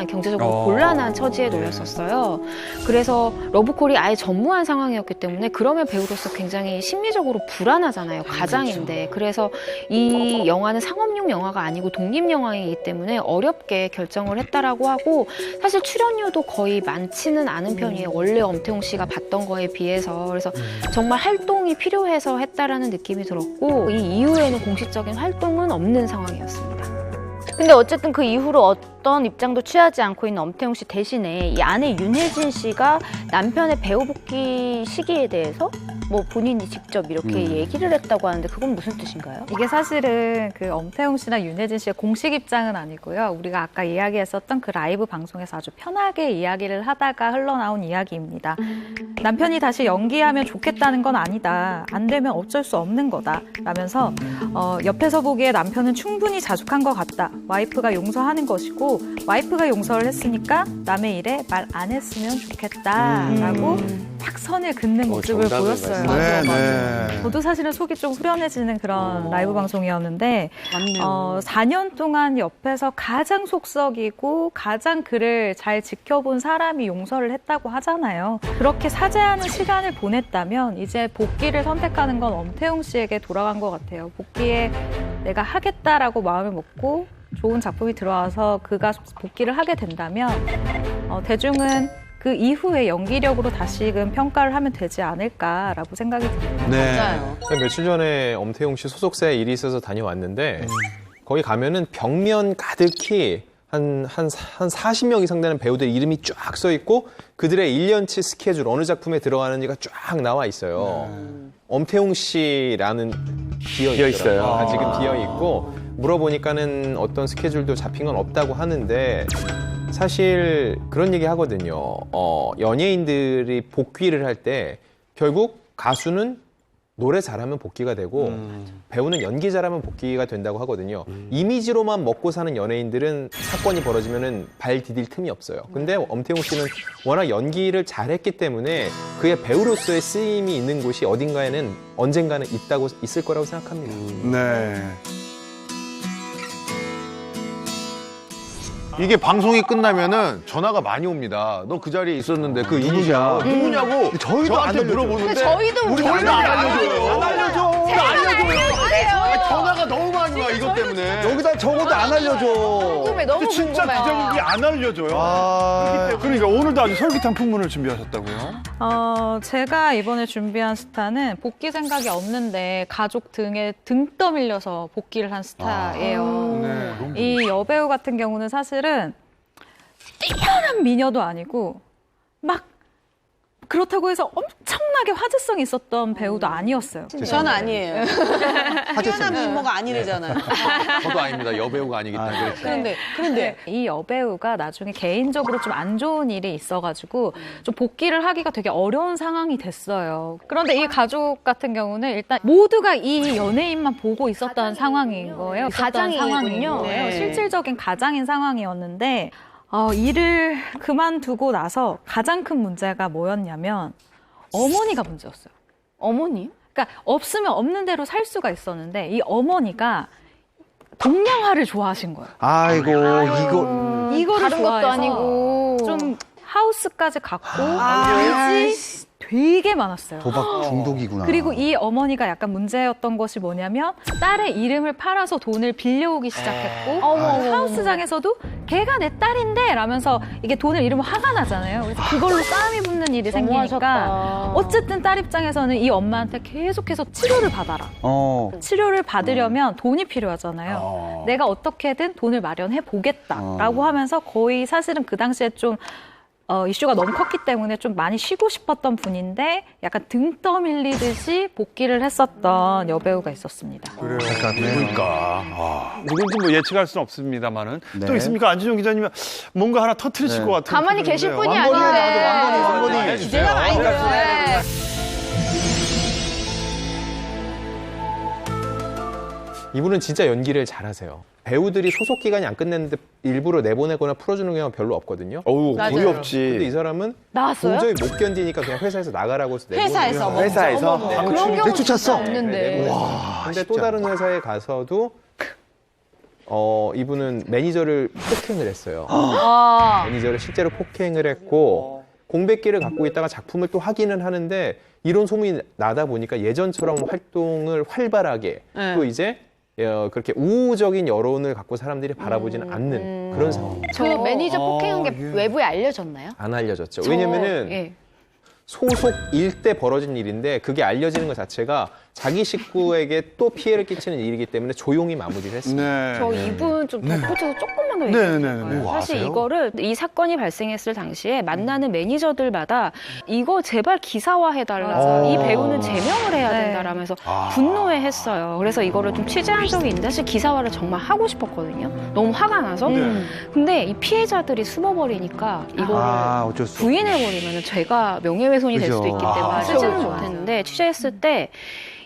경제적으로 곤란한 처지에 놓였었어요. 그래서 러브콜이 아예 전무한 상황이었기 때문에 그러면 배우로서 굉장히 심리적으로 불안하잖아요. 가장인데. 그래서 이 영화는 상업용 영화가 아니고 독립영화이기 때문에 어렵게 결정을 했다라고 하고 사실 출연료도 거의 많지는 않은 편이에요. 원래 엄태웅 씨가 받던 거에 비해서. 그래서 정말 활동이 필요해서 했다라는 느낌이 들었고 이 이후에는 공식적인 활동은 없는 상황이었습니다. 근데 어쨌든 그 이후로 어떤 입장도 취하지 않고 있는 엄태웅 씨 대신에 이 아내 윤혜진 씨가 남편의 배우 복귀 시기에 대해서 뭐 본인이 직접 이렇게 얘기를 했다고 하는데 그건 무슨 뜻인가요? 이게 사실은 그 엄태웅 씨나 윤혜진 씨의 공식 입장은 아니고요. 우리가 아까 이야기했었던 그 라이브 방송에서 아주 편하게 이야기를 하다가 흘러나온 이야기입니다. 남편이 다시 연기하면 좋겠다는 건 아니다. 안 되면 어쩔 수 없는 거다. 라면서 옆에서 보기에 남편은 충분히 자숙한 것 같다. 와이프가 용서하는 것이고 와이프가 용서를 했으니까 남의 일에 말 안 했으면 좋겠다라고 딱 선을 긋는 모습을 보였어요. 저도 사실은 속이 좀 후련해지는 그런 라이브 방송이었는데 4년 동안 옆에서 가장 속썩이고 가장 그를 잘 지켜본 사람이 용서를 했다고 하잖아요. 그렇게 사죄하는 시간을 보냈다면 이제 복귀를 선택하는 건 엄태웅 씨에게 돌아간 것 같아요. 복귀에 내가 하겠다라고 마음을 먹고 좋은 작품이 들어와서 그가 복귀를 하게 된다면 대중은 그 이후에 연기력으로 다시금 평가를 하면 되지 않을까라고 생각이 듭니다. 맞아요. 며칠 전에 엄태웅 씨 소속사에 일이 있어서 다녀왔는데 거기 가면은 벽면 가득히 한 40명 이상 되는 배우들 이름이 쫙 써 있고 그들의 1년치 스케줄 어느 작품에 들어가는지가 쫙 나와 있어요. 엄태웅 씨라는 비어 있어요. 지금 비어 있고 물어보니까는 어떤 스케줄도 잡힌 건 없다고 하는데 사실 그런 얘기 하거든요. 연예인들이 복귀를 할 때 결국 가수는 노래 잘하면 복귀가 되고 배우는 연기 잘하면 복귀가 된다고 하거든요. 이미지로만 먹고 사는 연예인들은 사건이 벌어지면은 발 디딜 틈이 없어요. 근데 엄태웅 씨는 워낙 연기를 잘했기 때문에 그의 배우로서의 쓰임이 있는 곳이 어딘가에는 언젠가는 있을 거라고 생각합니다. 네. 이게 방송이 끝나면은 전화가 많이 옵니다. 너 그 자리에 있었는데 그 이니셜 누구냐고 저희도 안 저한테 알려줘요. 물어보는데 저희도 우리 안 알려줘요. 안 알려줘. 전화가 너무 많이 와 이것 때문에. 여기다 적어도 안 알려줘. 궁금해, 너무 진짜 궁금해. 기자님이 안 알려줘요. 그러니까 오늘도 아주 솔깃한 풍문을 준비하셨다고요? 제가 이번에 준비한 스타는 복귀 생각이 없는데 가족 등에 등 떠밀려서 복귀를 한 스타예요. 이 여배우 같은 경우는 사실은 뛰어난 미녀도 아니고 막 그렇다고 해서 엄청나게 화제성이 있었던 배우도 아니었어요. 저는 아니에요. 뛰어난 미모가 아니래잖아요. 저도 아닙니다. 여배우가 아니기 때문에. 그런데 이 여배우가 나중에 개인적으로 좀 안 좋은 일이 있어가지고 좀 복귀를 하기가 되게 어려운 상황이 됐어요. 그런데 이 가족 같은 경우는 일단 모두가 이 연예인만 보고 있었던 상황인 거예요. 가장이군요. 네. 실질적인 가장인 상황이었는데 일을 그만두고 나서 가장 큰 문제가 뭐였냐면 어머니가 문제였어요. 어머님? 그러니까 없으면 없는 대로 살 수가 있었는데 이 어머니가 동양화를 좋아하신 거예요. 아이고 이거를 다른 것도 좋아해서 아니고 좀 하우스까지 갖고 빚이 되게 많았어요. 도박 중독이구나. 그리고 이 어머니가 약간 문제였던 것이 뭐냐면 딸의 이름을 팔아서 돈을 빌려오기 시작했고 하우스장에서도 걔가 내 딸인데 라면서 이게 돈을 잃으면 화가 나잖아요. 그래서 그걸로 싸움이 붙는 일이 생기니까 어쨌든 딸 입장에서는 이 엄마한테 계속해서 치료를 받아라. 치료를 받으려면 돈이 필요하잖아요. 내가 어떻게든 돈을 마련해 보겠다라고 하면서 거의 사실은 그 당시에 좀 이슈가 너무 컸기 때문에 좀 많이 쉬고 싶었던 분인데 약간 등 떠밀리듯이 복귀를 했었던 여배우가 있었습니다. 그래요. 누굴까? 아. 누군지 뭐 예측할 수는 없습니다만은 네. 또 있습니까? 안진용 기자님은 뭔가 하나 터트리실 네. 것 같은. 가만히 계실 표정인데요. 분이 왕건이 아닌데. 나도 왕건이 기대가 많이 돼요. 이분은 진짜 연기를 잘하세요. 배우들이 소속 기간이 안 끝냈는데 일부러 내보내거나 풀어주는 경우가 별로 없거든요. 어우, 맞아요. 거의 근데 이 없지. 사람은 나왔어요? 도저히 못 견디니까 그냥 회사에서 나가라고 해서 내보내요. 회사에서 뭐. 회사에서 그런 경우 내쫓았어? 진짜 없는데. 근데 또 다른 회사에 가서도 이분은 매니저를 폭행을 했어요. 아. 매니저를 실제로 폭행을 했고 공백기를 갖고 있다가 작품을 또 하기는 하는데 이런 소문이 나다 보니까 예전처럼 활동을 활발하게 네. 또 이제 그렇게 우호적인 여론을 갖고 사람들이 바라보지는 않는 그런 상황. 그 매니저 폭행한 게 이게- 외부에 알려졌나요? 안 알려졌죠. 왜냐면은 예. 소속 일 때 벌어진 일인데 그게 알려지는 것 자체가 자기 식구에게 또 피해를 끼치는 일이기 때문에 조용히 마무리를 했습니다. 네. 저 이분 좀 덧붙여서 조금만 더 네, 얘기해 네, 줄까요? 네. 사실 아세요? 이거를 이 사건이 발생했을 당시에 만나는 매니저들마다 이거 제발 기사화해달라. 이 배우는 제명을 해야 네. 된다라면서 분노해했어요. 그래서 이거를 좀 취재한 적이 있는데 사실 기사화를 정말 하고 싶었거든요. 너무 화가 나서. 근데 이 피해자들이 숨어버리니까 이거를 어쩔 수 없어. 부인해버리면 제가 명예훼손이 될 그죠. 수도 있기 때문에 쓰지는 못했는데 취재했을 때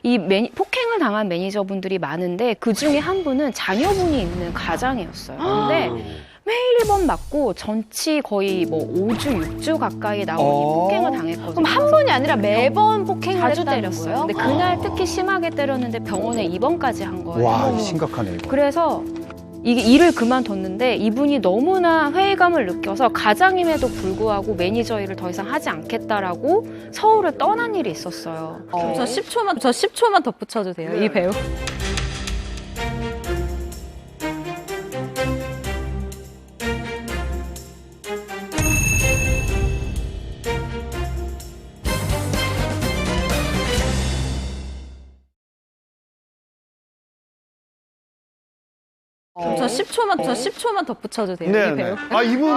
이 폭행을 당한 매니저분들이 많은데 그 중에 한 분은 자녀분이 있는 가장이었어요. 근데 매일 번 맞고 전치 거의 뭐 5주, 6주 가까이 나온 이 폭행을 당했거든요. 그럼 한 번이 아니라 매번 폭행을 자주 했다는 때렸어요. 거예요? 근데 그날 특히 심하게 때렸는데 병원에 입원까지 한 거예요. 와, 이거 심각하네. 이거. 그래서 이게 일을 그만뒀는데 이분이 너무나 회의감을 느껴서 가장임에도 불구하고 매니저 일을 더 이상 하지 않겠다라고 서울을 떠난 일이 있었어요. 저 10초만 덧붙여도 돼요, 이 배우. 저 10초만 덧붙여도 돼요, 네, 이 배우. 네. 아, 이분.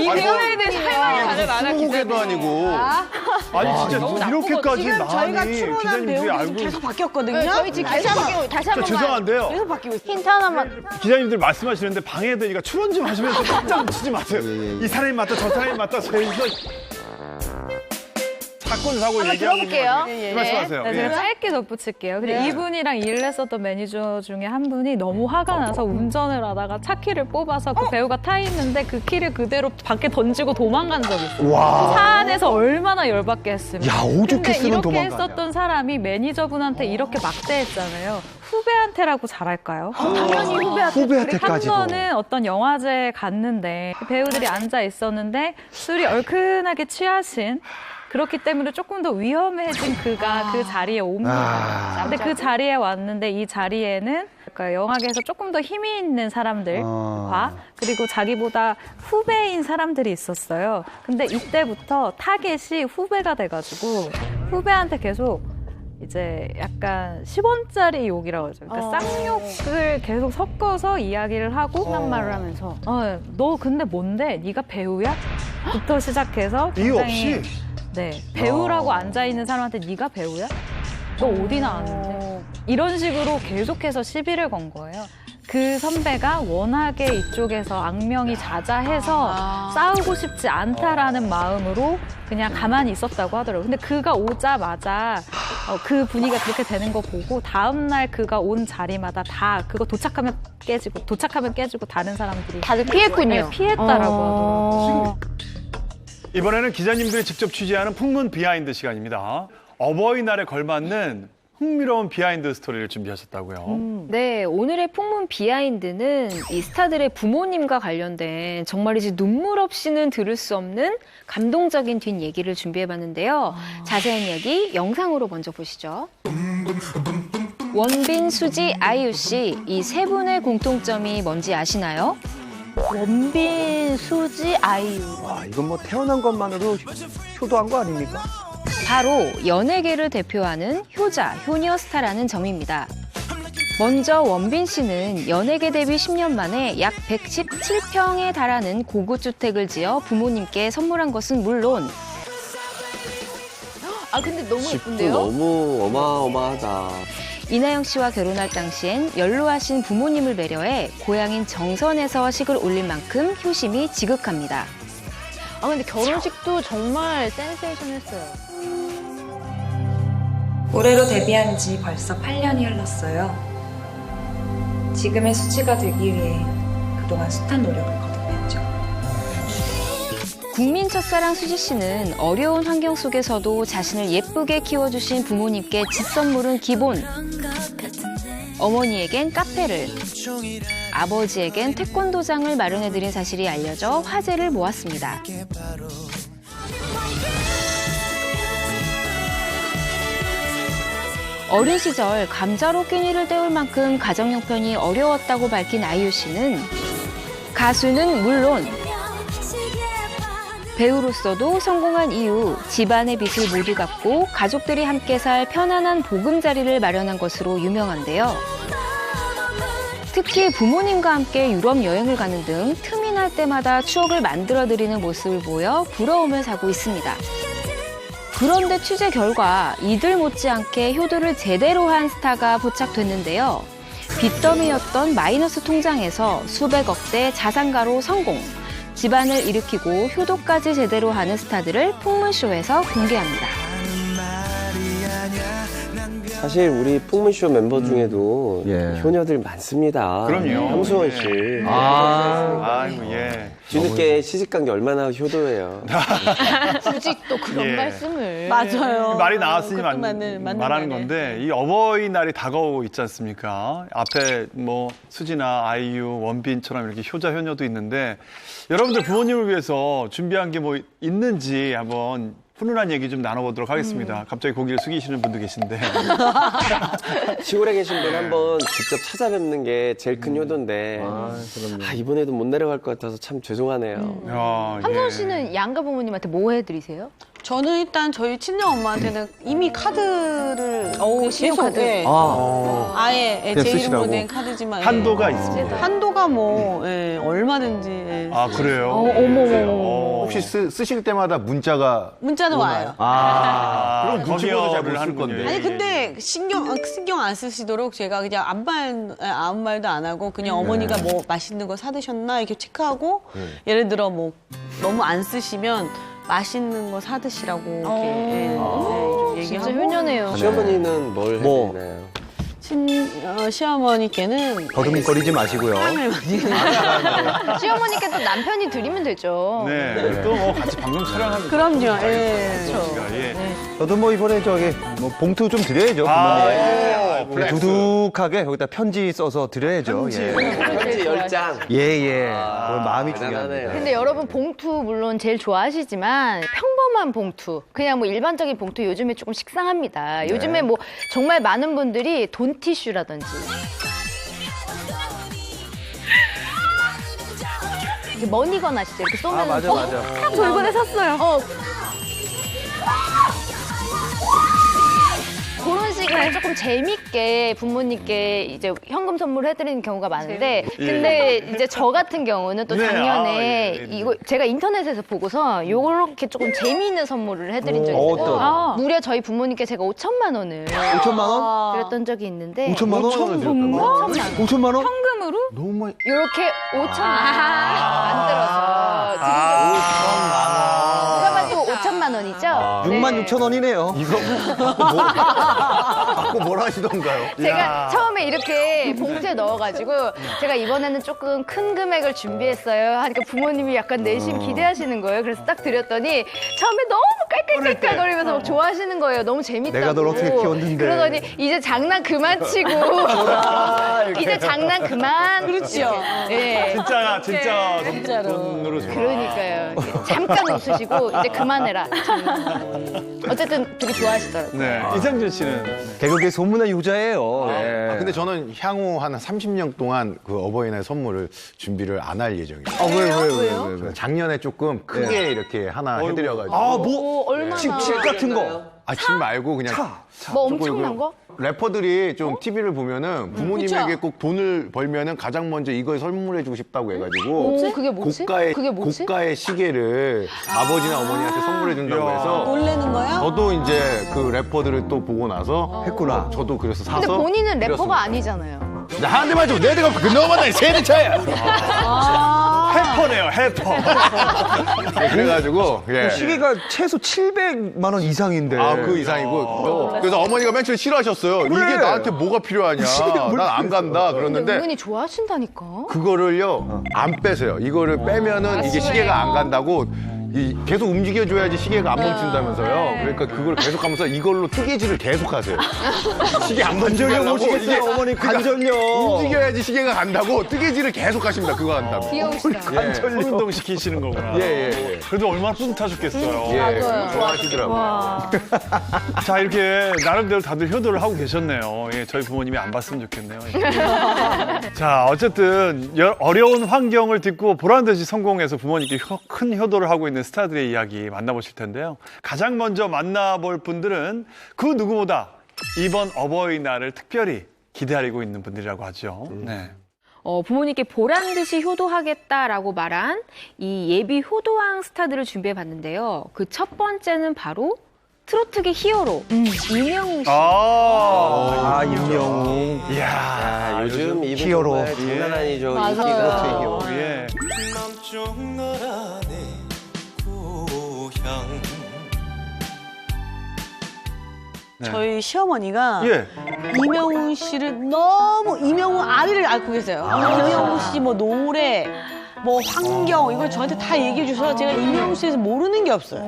이 배우에 대해 할 말이 다들 스무고개도 아니고. 아니, 진짜 이렇게까지 지금 저희가 많이 출연한 기자님들이 배우들이 알고. 계속 바뀌었거든요. 네, 저희 지금 계속 바뀌고 다시 한 저 번만 죄송한데요. 계속 바뀌고 있어요. 힌트 하나만. 기자님들 말씀하시는데 방해되니까 출연 좀 하시면서 깜짝 치지 마세요. 이 사람이 맞다, 저 사람이 맞다, 저희서 사건 사고 한번 얘기하고 들어볼게요. 있는 말씀하세요. 네, 예. 제가 짧게 덧붙일게요. 근데 이분이랑 일을 했었던 매니저 중에 한 분이 너무 화가 나서 운전을 하다가 차 키를 뽑아서 그 배우가 타 있는데 그 키를 그대로 밖에 던지고 도망간 적이 있어요. 와. 차 안에서 얼마나 열받게 했으면. 야, 오죽 근데 했으면 이렇게 도망가냐. 했었던 사람이 매니저분한테 이렇게 막대했잖아요. 후배한테라고 잘할까요? 당연히 후배한테. 한 후배한테까지도. 번은 어떤 영화제에 갔는데 배우들이 앉아 있었는데 술이 얼큰하게 취하신 그렇기 때문에 조금 더 위험해진 그가 그 자리에 옵니다. 근데 그 자리에 왔는데 이 자리에는 그러니까 영화계에서 조금 더 힘이 있는 사람들과 그리고 자기보다 후배인 사람들이 있었어요. 근데 이때부터 타겟이 후배가 돼가지고 후배한테 계속 이제 약간 10원짜리 욕이라고 하죠. 그러니까 쌍욕을 계속 섞어서 이야기를 하고 한 말을 하면서. 너 근데 뭔데? 네가 배우야? 부터 시작해서 이유 굉장히 없이. 네, 배우라고 앉아 있는 사람한테 네가 배우야? 너 어디 나왔는데? 이런 식으로 계속해서 시비를 건 거예요. 그 선배가 워낙에 이쪽에서 악명이 자자해서 싸우고 싶지 않다라는 마음으로 그냥 가만히 있었다고 하더라고요. 근데 그가 오자마자 그 분위기가 그렇게 되는 거 보고 다음날 그가 온 자리마다 다 그거 도착하면 깨지고 다른 사람들이 다들 피했군요. 네, 피했다라고 하더라고요. 이번에는 기자님들이 직접 취재하는 풍문 비하인드 시간입니다. 어버이날에 걸맞는 흥미로운 비하인드 스토리를 준비하셨다고요. 네, 오늘의 풍문 비하인드는 이 스타들의 부모님과 관련된 정말이지 눈물 없이는 들을 수 없는 감동적인 뒷얘기를 준비해봤는데요. 자세한 이야기 영상으로 먼저 보시죠. 원빈, 수지, 아이유 씨, 이 세 분의 공통점이 뭔지 아시나요? 원빈, 수지, 아이유. 와, 이건 뭐 태어난 것만으로 효도한 거 아닙니까? 바로 연예계를 대표하는 효자, 효녀 스타라는 점입니다. 먼저 원빈 씨는 연예계 데뷔 10년 만에 약 117평에 달하는 고급 주택을 지어 부모님께 선물한 것은 물론 아 근데 너무 집도 예쁜데요? 너무 어마어마하다. 이나영 씨와 결혼할 당시엔 연로하신 부모님을 배려해 고향인 정선에서 식을 올릴 만큼 효심이 지극합니다. 아 근데 결혼식도 정말 센세이션했어요. 올해로 데뷔한 지 벌써 8년이 흘렀어요. 지금의 수지가 되기 위해 그동안 숱한 노력을 거듭했죠. 국민 첫사랑 수지 씨는 어려운 환경 속에서도 자신을 예쁘게 키워주신 부모님께 집 선물은 기본. 어머니에겐 카페를, 아버지에겐 태권도장을 마련해드린 사실이 알려져 화제를 모았습니다. 어린 시절 감자로 끼니를 때울 만큼 가정 형편이 어려웠다고 밝힌 아이유 씨는 가수는 물론 배우로서도 성공한 이후 집안의 빚을 모두 갚고 가족들이 함께 살 편안한 보금자리를 마련한 것으로 유명한데요. 특히 부모님과 함께 유럽 여행을 가는 등 틈이 날 때마다 추억을 만들어드리는 모습을 보여 부러움을 사고 있습니다. 그런데 취재 결과 이들 못지않게 효도를 제대로 한 스타가 포착됐는데요. 빚더미였던 마이너스 통장에서 수백억대 자산가로 성공. 집안을 일으키고 효도까지 제대로 하는 스타들을 풍문쇼에서 공개합니다. 사실 우리 풍문쇼 멤버 중에도 효녀들 많습니다. 그럼요. 함수원 씨. 아이고, 예. 뒤늦게 시집간 게 얼마나 효도예요. 굳이 또 그런 예. 말씀을. 맞아요. 말이 나왔으니 그것도 맞는 말하는 말이네. 건데 이 어버이날이 다가오고 있지 않습니까? 앞에 뭐 수지나 아이유, 원빈처럼 이렇게 효자 효녀도 있는데 여러분들 부모님을 위해서 준비한 게 뭐 있는지 한번 훈훈한 얘기 좀 나눠보도록 하겠습니다. 갑자기 고개를 숙이시는 분도 계신데. 시골에 계신 분 한번 직접 찾아뵙는 게 제일 큰 효도인데 이번에도 못 내려갈 것 같아서 참 죄송하네요. 야, 함수원 예. 씨는 양가 부모님한테 뭐 해드리세요? 저는 일단 저희 친정 엄마한테는 이미 카드를 신용카드. 예. 아예 그냥 제 이름으로 쓰시라고. 된 카드지만 한도가 예. 있습니다. 한도가 뭐 얼마든지 예. 아, 그래요? 어머머머. 혹시 쓰실 때마다 문자가 문자는 와요. 그럼 눈치 보도 거기어를 잘못쓸 하는군요. 건데. 아니 근데 신경 안 쓰시도록 제가 그냥 아무 말도 안 하고 그냥 어머니가 뭐 맛있는 거 사드셨나 이렇게 체크하고 예를 들어 뭐 너무 안 쓰시면 맛있는 거 사드시라고 이렇게 좀 얘기하고 진짜 효녀네요. 시어머니는 뭘 뭐. 해드리나요? 시어머니께는 버둥거리지 마시고요. 빵을 많이 시어머니께 또 남편이 드리면 되죠. 네. 또 뭐 같이 방송 촬영하면. 그럼요. 예. 예. 저도 뭐 이번에 저기 뭐 봉투 좀 드려야죠. 부모님. 두둑하게 여기다 편지 써서 드려야죠. 예. 편지 10장. 예. 그건 마음이 중요합니다. 대단하네요. 근데 여러분 봉투 물론 제일 좋아하시지만 평범한 봉투, 그냥 뭐 일반적인 봉투 요즘에 조금 식상합니다. 요즘에 뭐 정말 많은 분들이 돈티슈라든지 이렇게 머니건 아시죠? 이렇게 쏘면 맞아. 저 이번에 샀어요. 그런 식으로 조금 재밌게 부모님께 이제 현금 선물해드리는 경우가 많은데, 근데 이제 저 같은 경우는 또 네, 작년에 예. 이거 제가 인터넷에서 보고서 요렇게 조금 재미있는 선물을 해드린 적이 있어요. 어떤? 무려 저희 부모님께 제가 5천만 원을 5천만 원? 드렸던 적이 있는데 5천만 원? 5천만 원? 현금으로? 너무 많이. 요렇게 5천만 원 만들어서 누가 봐도 5천만 원이죠? 6만 6천 원이네요. 받고 뭘 하시던가요? 제가 처음에 이렇게 봉투에 넣어가지고 제가 이번에는 조금 큰 금액을 준비했어요 하니까 부모님이 약간 내심 기대하시는 거예요. 그래서 딱 드렸더니 처음에 너무 깔깔깔깔거리면서 막 좋아하시는 거예요. 너무 재밌다고. 내가 널 어떻게 키웠는데. 그러더니 이제 장난 그만 치고 이제 장난 그만. 그렇죠. 네. 진짜 돈으로 좋아. 그러니까요. 잠깐 웃으시고 이제 그만해라. 어쨌든 되게 좋아하시더라고요. 네. 이상준 씨는. 개그계 소문의 효자예요. 예. 근데 저는 향후 한 30년 동안 그 어버이날 선물을 준비를 안 할 예정이에요. 왜? 작년에 조금 크게 이렇게 하나 해드려가지고. 뭐 얼마나. 칩 같은 거. 집 말고 그냥 뭐 엄청난 거? 래퍼들이 좀 TV를 보면은 부모님에게 그쵸? 꼭 돈을 벌면은 가장 먼저 이걸 선물해주고 싶다고 해가지고 그게 뭐지? 고가의 시계를 아버지나 어머니한테 선물해준다고 이야. 해서 놀래는 거야? 저도 이제 그 래퍼들을 또 보고 나서 했구나. 저도 그래서 사서 근데 본인은 래퍼가 드렸습니다. 아니잖아요. 나 한 대만 좀 내가 너만 세대 차야. 해퍼네요, 해퍼. 그래가지고 예. 시계가 최소 700만 원 이상인데. 그 이상이고 그래서 어머니가 맨 처음에 싫어하셨어요. 이게 나한테 뭐가 필요하냐. 난 안 간다. 근데 그러는데 은근히 좋아하신다니까. 그거를요 안 빼세요. 이거를 빼면은 이게 시계가 안 간다고 계속 움직여줘야지 시계가 안 멈춘다면서요. 그러니까 그걸 계속하면서 이걸로 뜨개질을 계속하세요. 시계 안 멈추려고 오시겠어요, 어머니 관절염. 움직여야지 시계가 간다고 뜨개질을 계속하십니다. 그거 한다면. 귀여우시다. 운동 시키시는 거구나. 예. 그래도 얼마나 뿌듯하셨겠어요. 예, 좋아하시더라고요. 자, 이렇게 나름대로 다들 효도를 하고 계셨네요. 예, 저희 부모님이 안 봤으면 좋겠네요. 자, 어쨌든 어려운 환경을 딛고 보란 듯이 성공해서 부모님께 큰 효도를 하고 있는 스타들의 이야기 만나보실 텐데요. 가장 먼저 만나볼 분들은 그 누구보다 이번 어버이날을 특별히 기다리고 있는 분들이라고 하죠. 네. 부모님께 보란 듯이 효도하겠다라고 말한 이 예비 효도왕 스타들을 준비해 봤는데요. 그 첫 번째는 바로 트로트계 히어로 임영웅 씨. 임영웅. 이야, 요즘 이분 히어로. 정말 장난 아니죠. 맞아요. 인기가. 예. 네. 저희 시어머니가 예. 이명웅 씨를 너무 이명웅 아리를 앓고 계세요. 이명웅 씨 뭐 노래, 뭐 환경 이걸 저한테 다 얘기해 주셔서 제가 이명웅 씨에서 모르는 게 없어요.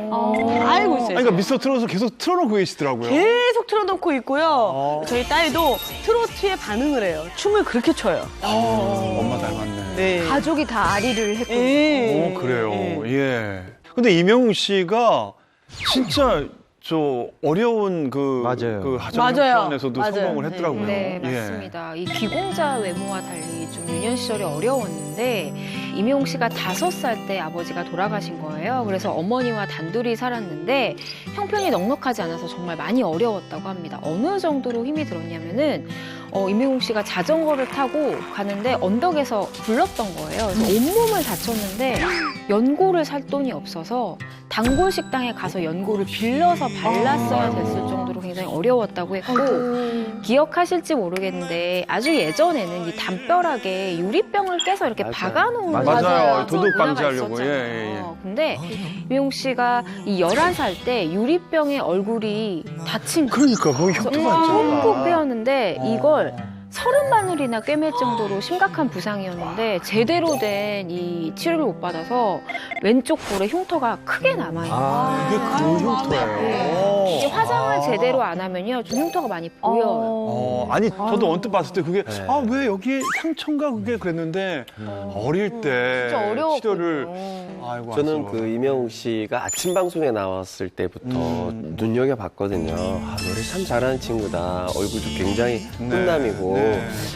알고 있어요. 그러니까 미스터 트롯을 계속 틀어놓고 계시더라고요. 계속 틀어놓고 있고요. 저희 딸도 트로트에 반응을 해요. 춤을 그렇게 춰요. 엄마 닮았네. 네. 가족이 다 아리를 했고. 예. 그래요. 예. 근데 이명웅 씨가 진짜 저 어려운 그 하정 맞아요. 형편에서도 맞아요. 성공을 했더라고요. 네, 예. 맞습니다. 이 귀공자 외모와 달리 좀 유년 시절이 어려웠는데 임영웅 씨가 5살 때 아버지가 돌아가신 거예요. 그래서 어머니와 단둘이 살았는데 형편이 넉넉하지 않아서 정말 많이 어려웠다고 합니다. 어느 정도로 힘이 들었냐면은 임영웅 씨가 자전거를 타고 가는데 언덕에서 굴렀던 거예요. 그래서 온몸을 다쳤는데 연고를 살 돈이 없어서 단골 식당에 가서 연고를 빌려서 발랐어야 됐을 정도로 굉장히 어려웠다고 했고 기억하실지 모르겠는데 아주 예전에는 이 담벼락에 유리병을 깨서 이렇게 박아놓은 맞아요. 그런 도둑 문화가 방지하려고. 있었잖아요. 예. 근데 임영웅 씨가 이 11살 때 유리병에 얼굴이 다친 거예요. 그러니까 거기 흉터가 꼭 빼었는데 이걸 30바늘이나 꿰맬 정도로 심각한 부상이었는데 제대로 된 이 치료를 못 받아서 왼쪽 볼에 흉터가 크게 남아요. 그게 그 흉터예요. 이 화장을 제대로 안 하면요 좀 흉터가 많이 보여요. 아니 저도 언뜻 봤을 때 그게 왜 여기 상처인가 그게 그랬는데 어릴 때 진짜 어려웠거든요. 치료를 아이고 저는 안쓰러워. 그 이명웅 씨가 아침 방송에 나왔을 때부터 눈여겨 봤거든요. 노래 참 잘하는 친구다. 얼굴도 굉장히 훈남이고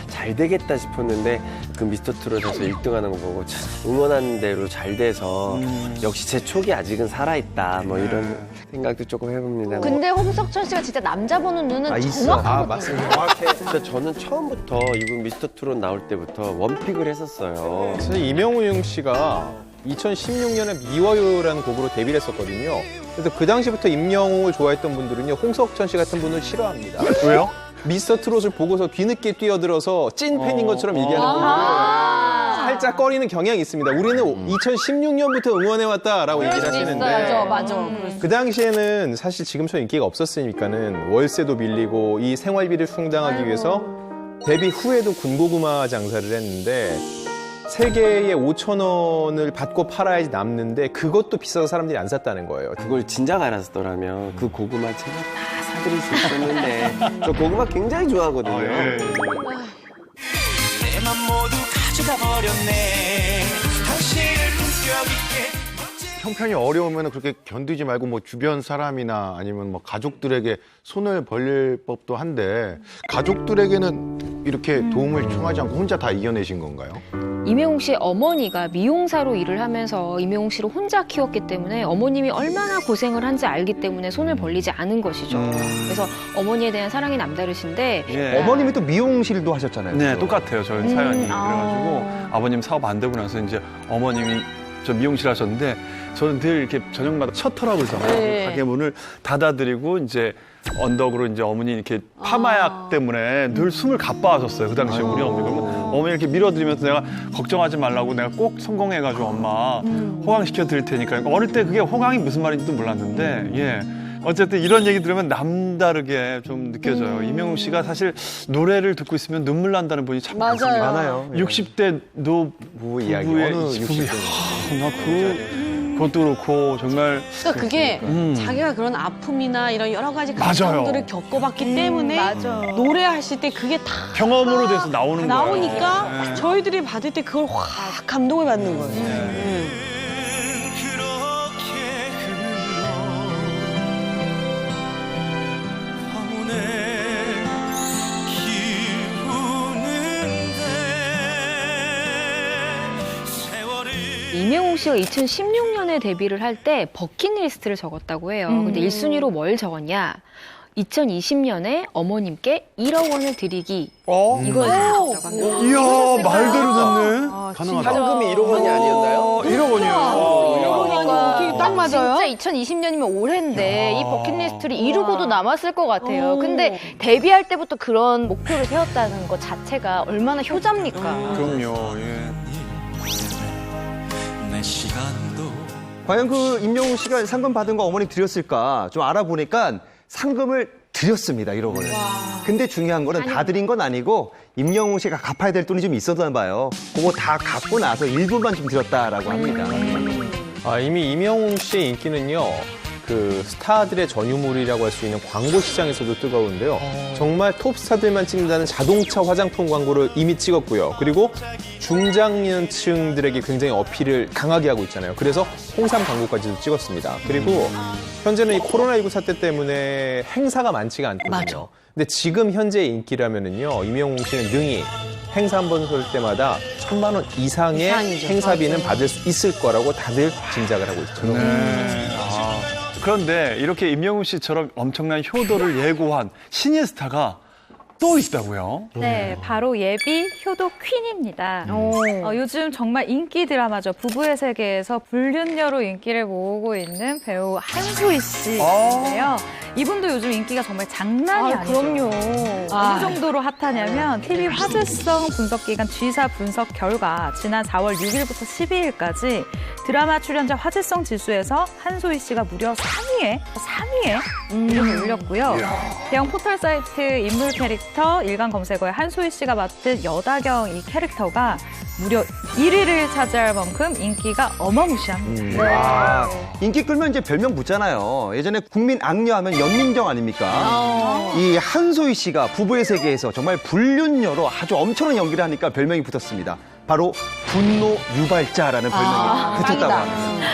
잘 되겠다 싶었는데 그 미스터 트롯에서 1등하는 거 보고 참 응원하는 대로 잘 돼서 역시 제 촉이 아직은 살아있다. 뭐 이런 생각도 조금 해봅니다. 근데 홍석천 씨가 진짜 남자 보는 눈은 있어. 정확하거든요. 맞습니다. 정확해. 진짜 저는 처음부터 이분 미스터 트롯 나올 때부터 원픽을 했었어요. 사실 임영웅 씨가 2016년에 미워요라는 곡으로 데뷔를 했었거든요. 그래서 그 당시부터 임영웅을 좋아했던 분들은요, 홍석천 씨 같은 분을 싫어합니다. 왜요? 미스터 트롯을 보고서 뒤늦게 뛰어들어서 찐 팬인 것처럼 얘기하는 분들은 살짝 꺼리는 경향이 있습니다. 우리는 2016년부터 응원해왔다라고 얘기를 하시는데 맞아. 그 당시에는 사실 지금처럼 인기가 없었으니까는 월세도 밀리고 이 생활비를 충당하기 위해서 데뷔 후에도 군고구마 장사를 했는데 3개에 5,000원을 받고 팔아야지 남는데 그것도 비싸서 사람들이 안 샀다는 거예요. 그걸 진작 알았더라면 그 고구마 제가 다 사드릴 수 있었는데 저 고구마 굉장히 좋아하거든요. 예. 내맘 모두 가져가 버렸네. 당신을 품격 있게 형편이 어려우면 그렇게 견디지 말고 뭐 주변 사람이나 아니면 뭐 가족들에게 손을 벌릴 법도 한데 가족들에게는 이렇게 도움을 청하지 않고 혼자 다 이겨내신 건가요? 임영웅 씨의 어머니가 미용사로 일을 하면서 임영웅 씨를 혼자 키웠기 때문에 어머님이 얼마나 고생을 한지 알기 때문에 손을 벌리지 않은 것이죠. 그래서 어머니에 대한 사랑이 남다르신데 예. 어머님이 또 미용실도 하셨잖아요. 네, 그죠? 똑같아요. 저희 사연이. 그래가지고 아버님 사업 안 되고 나서 이제 어머님이 저 미용실 하셨는데 저는 늘 이렇게 저녁마다 셔터라고 그러잖아요. 네. 가게 문을 닫아드리고 이제 언덕으로 이제 어머니 이렇게 파마약 때문에 늘 숨을 가빠하셨어요. 그 당시에 우리 어머니. 그러면 어머니 이렇게 밀어드리면서 내가 걱정하지 말라고 내가 꼭 성공해가지고 엄마 호강시켜 드릴 테니까. 어릴 때 그게 호강이 무슨 말인지도 몰랐는데 예. 어쨌든 이런 얘기 들으면 남다르게 좀 느껴져요. 임영웅 씨가 사실 노래를 듣고 있으면 눈물 난다는 분이 참 맞아요. 많아요. 60대 노부 이야기. 부부의 어느 60대. 그것도 그렇고 정말 그러니까 그게 자기가 그런 아픔이나 이런 여러 가지 맞아요. 감정들을 겪어봤기 때문에 노래하실 때 그게 다 경험으로 돼서 나오는 거예요. 나오니까 네. 저희들이 받을 때 그걸 확 감동을 받는 거예요. 임영웅 씨가 2016년에 데뷔를 할 때 버킷리스트를 적었다고 해요. 근데 1순위로 뭘 적었냐? 2020년에 어머님께 1억 원을 드리기. 이걸 적었다고 합니다. 이야 말대로 됐네. 가능하다. 현금이 1억 원이 아니었나요? 1억 원이요. 그러니까 딱 맞아요. 진짜 2020년이면 올해인데 이 버킷리스트를 이루고도 남았을 것 같아요. 근데 데뷔할 때부터 그런 목표를 세웠다는 것 자체가 얼마나 효자입니까? 그럼요. 예. 과연 그 임영웅 씨가 상금 받은 거 어머니 드렸을까 좀 알아보니까 상금을 드렸습니다, 1억 원을. 근데 중요한 거는 다 드린 건 아니고 임영웅 씨가 갚아야 될 돈이 좀 있었나 봐요. 그거 다 갚고 나서 일부만 좀 드렸다라고 합니다. 이미 임영웅 씨의 인기는요. 그 스타들의 전유물이라고 할 수 있는 광고 시장에서도 뜨거운데요. 정말 톱스타들만 찍는다는 자동차 화장품 광고를 이미 찍었고요. 그리고 중장년층들에게 굉장히 어필을 강하게 하고 있잖아요. 그래서 홍삼 광고까지도 찍었습니다. 그리고 현재는 이 코로나19 사태 때문에 행사가 많지가 않거든요. 맞아. 근데 지금 현재의 인기라면은요. 임영웅 씨는 능히 행사 한 번 설 때마다 1,000만 원 이상의 이상이죠. 행사비는 받을 수 있을 거라고 다들 짐작을 하고 있죠. 네. 그런데 이렇게 임영웅 씨처럼 엄청난 효도를 예고한 신예 스타가 또 있다고요? 네, 바로 예비 효도 퀸입니다. 요즘 정말 인기 드라마죠. 부부의 세계에서 불륜녀로 인기를 모으고 있는 배우 한소희 씨인데요. 이분도 요즘 인기가 정말 장난이 아니죠. 그럼요. 어느 정도로 핫하냐면 TV 화제성 분석기관 G사 분석 결과 지난 4월 6일부터 12일까지 드라마 출연자 화제성 지수에서 한소희 씨가 무려 3위에 이름을 올렸고요. 대형 포털 사이트 인물 캐릭터 일간 검색어에 한소희 씨가 맡은 여다경 이 캐릭터가 무려 1위를 차지할 만큼 인기가 어마무시합니다. 인기 끌면 이제 별명 붙잖아요. 예전에 국민 악녀하면 연민정 아닙니까? 이 한소희 씨가 부부의 세계에서 정말 불륜녀로 아주 엄청난 연기를 하니까 별명이 붙었습니다. 바로 분노 유발자라는 별명이 붙었다고 합니다.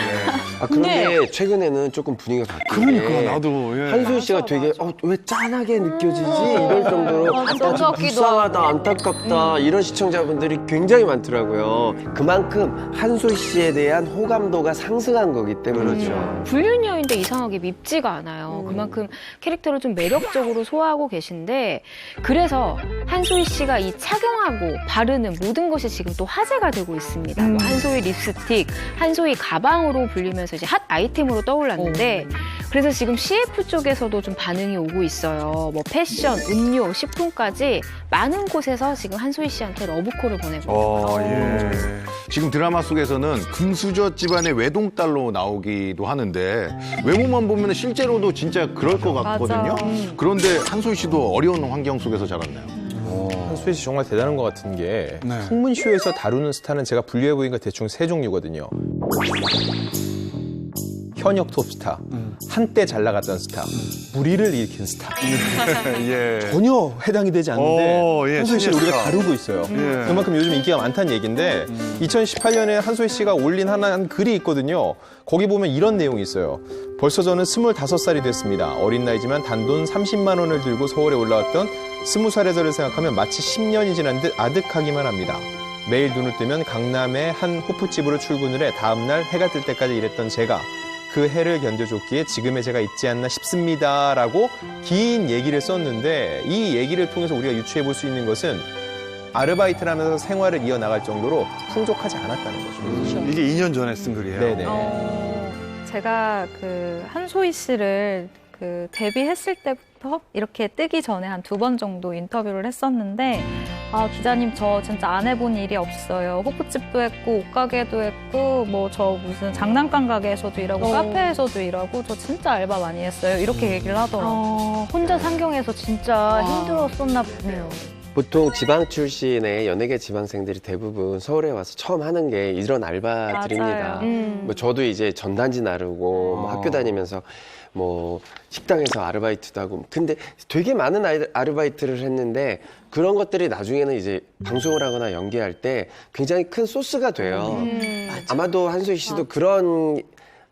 그런데 최근에는 조금 분위기가 바뀌는 게 그러니까 나도 예. 한소희 씨가 되게 왜 짠하게 느껴지지 이럴 정도로 좀 불쌍하다 안타깝다 이런 시청자분들이 굉장히 많더라고요. 그만큼 한소희 씨에 대한 호감도가 상승한 거기 때문이죠. 불륜녀인데 이상하게 밉지가 않아요. 그만큼 캐릭터를 좀 매력적으로 소화하고 계신데 그래서 한소희 씨가 이 착용하고 바르는 모든 것이 지금 또 화제가 되고 있습니다. 뭐 한소희 립스틱, 한소희 가방으로 불리면서 이제 핫 아이템으로 떠올랐는데 그래서 지금 CF 쪽에서도 좀 반응이 오고 있어요. 뭐 패션, 음료, 식품까지 많은 곳에서 지금 한소희 씨한테 러브콜을 보내고 있어요. 지금 드라마 속에서는 금수저 집안의 외동딸로 나오기도 하는데 외모만 보면 실제로도 진짜 그럴 것 같거든요. 그런데 한소희 씨도 어려운 환경 속에서 자랐나요? 한소희 씨 정말 대단한 것 같은 게 네. 풍문쇼에서 다루는 스타는 제가 분류해 보니까 대충 세 종류거든요. 현역 톱스타, 한때 잘 나갔던 스타, 무리를 일으킨 스타. 예. 전혀 해당이 되지 않는데 오, 예, 한소희 씨를 우리가 신기했다. 다루고 있어요. 예. 그만큼 요즘 인기가 많다는 얘기인데 2018년에 한소희 씨가 올린 한 글이 있거든요. 거기 보면 이런 내용이 있어요. 벌써 저는 25살이 됐습니다. 어린 나이지만 단돈 30만 원을 들고 서울에 올라왔던 20살의 저를 생각하면 마치 10년이 지난 듯 아득하기만 합니다. 매일 눈을 뜨면 강남의 한 호프집으로 출근을 해 다음날 해가 뜰 때까지 일했던 제가 그 해를 견뎌줬기에 지금의 제가 있지 않나 싶습니다. 라고 긴 얘기를 썼는데 이 얘기를 통해서 우리가 유추해 볼 수 있는 것은 아르바이트를 하면서 생활을 이어나갈 정도로 풍족하지 않았다는 거죠. 이게 2년 전에 쓴 글이에요. 네네. 제가 그 한소희 씨를 그 데뷔했을 때부터 이렇게 뜨기 전에 한 2번 정도 인터뷰를 했었는데 기자님 저 진짜 안 해본 일이 없어요. 호프집도 했고 옷가게도 했고 뭐 저 무슨 장난감 가게에서도 일하고 카페에서도 일하고 저 진짜 알바 많이 했어요. 이렇게 얘기를 하더라고요. 혼자 상경해서 진짜 힘들었었나 보네요. 보통 지방 출신의 연예계 지방생들이 대부분 서울에 와서 처음 하는 게 이런 알바들입니다. 뭐 저도 이제 전단지 나르고 뭐 학교 다니면서 뭐 식당에서 아르바이트도 하고 근데 되게 많은 아르바이트를 했는데 그런 것들이 나중에는 이제 방송을 하거나 연기할 때 굉장히 큰 소스가 돼요. 아마도 한소희 씨도 그런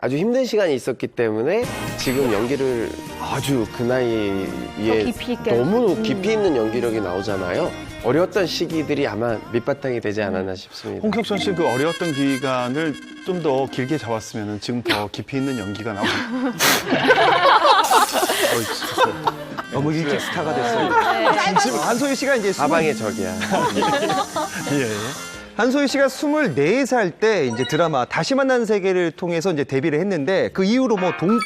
아주 힘든 시간이 있었기 때문에 지금 연기를 아주 그 나이에 깊이 있게 너무 깊이 있는 연기력이 나오잖아요. 어려웠던 시기들이 아마 밑바탕이 되지 않았나 싶습니다. 홍석천 씨 그 어려웠던 기간을 좀 더 길게 잡았으면 지금 더 깊이 있는 연기가 나오고. 너무 일찍 스타가 됐어요. 한소희 씨가 이제 사방의 적이야. 예. 한소희 씨가 24살 때 이제 드라마 다시 만난 세계를 통해서 이제 데뷔를 했는데 그 이후로 뭐 동꽃,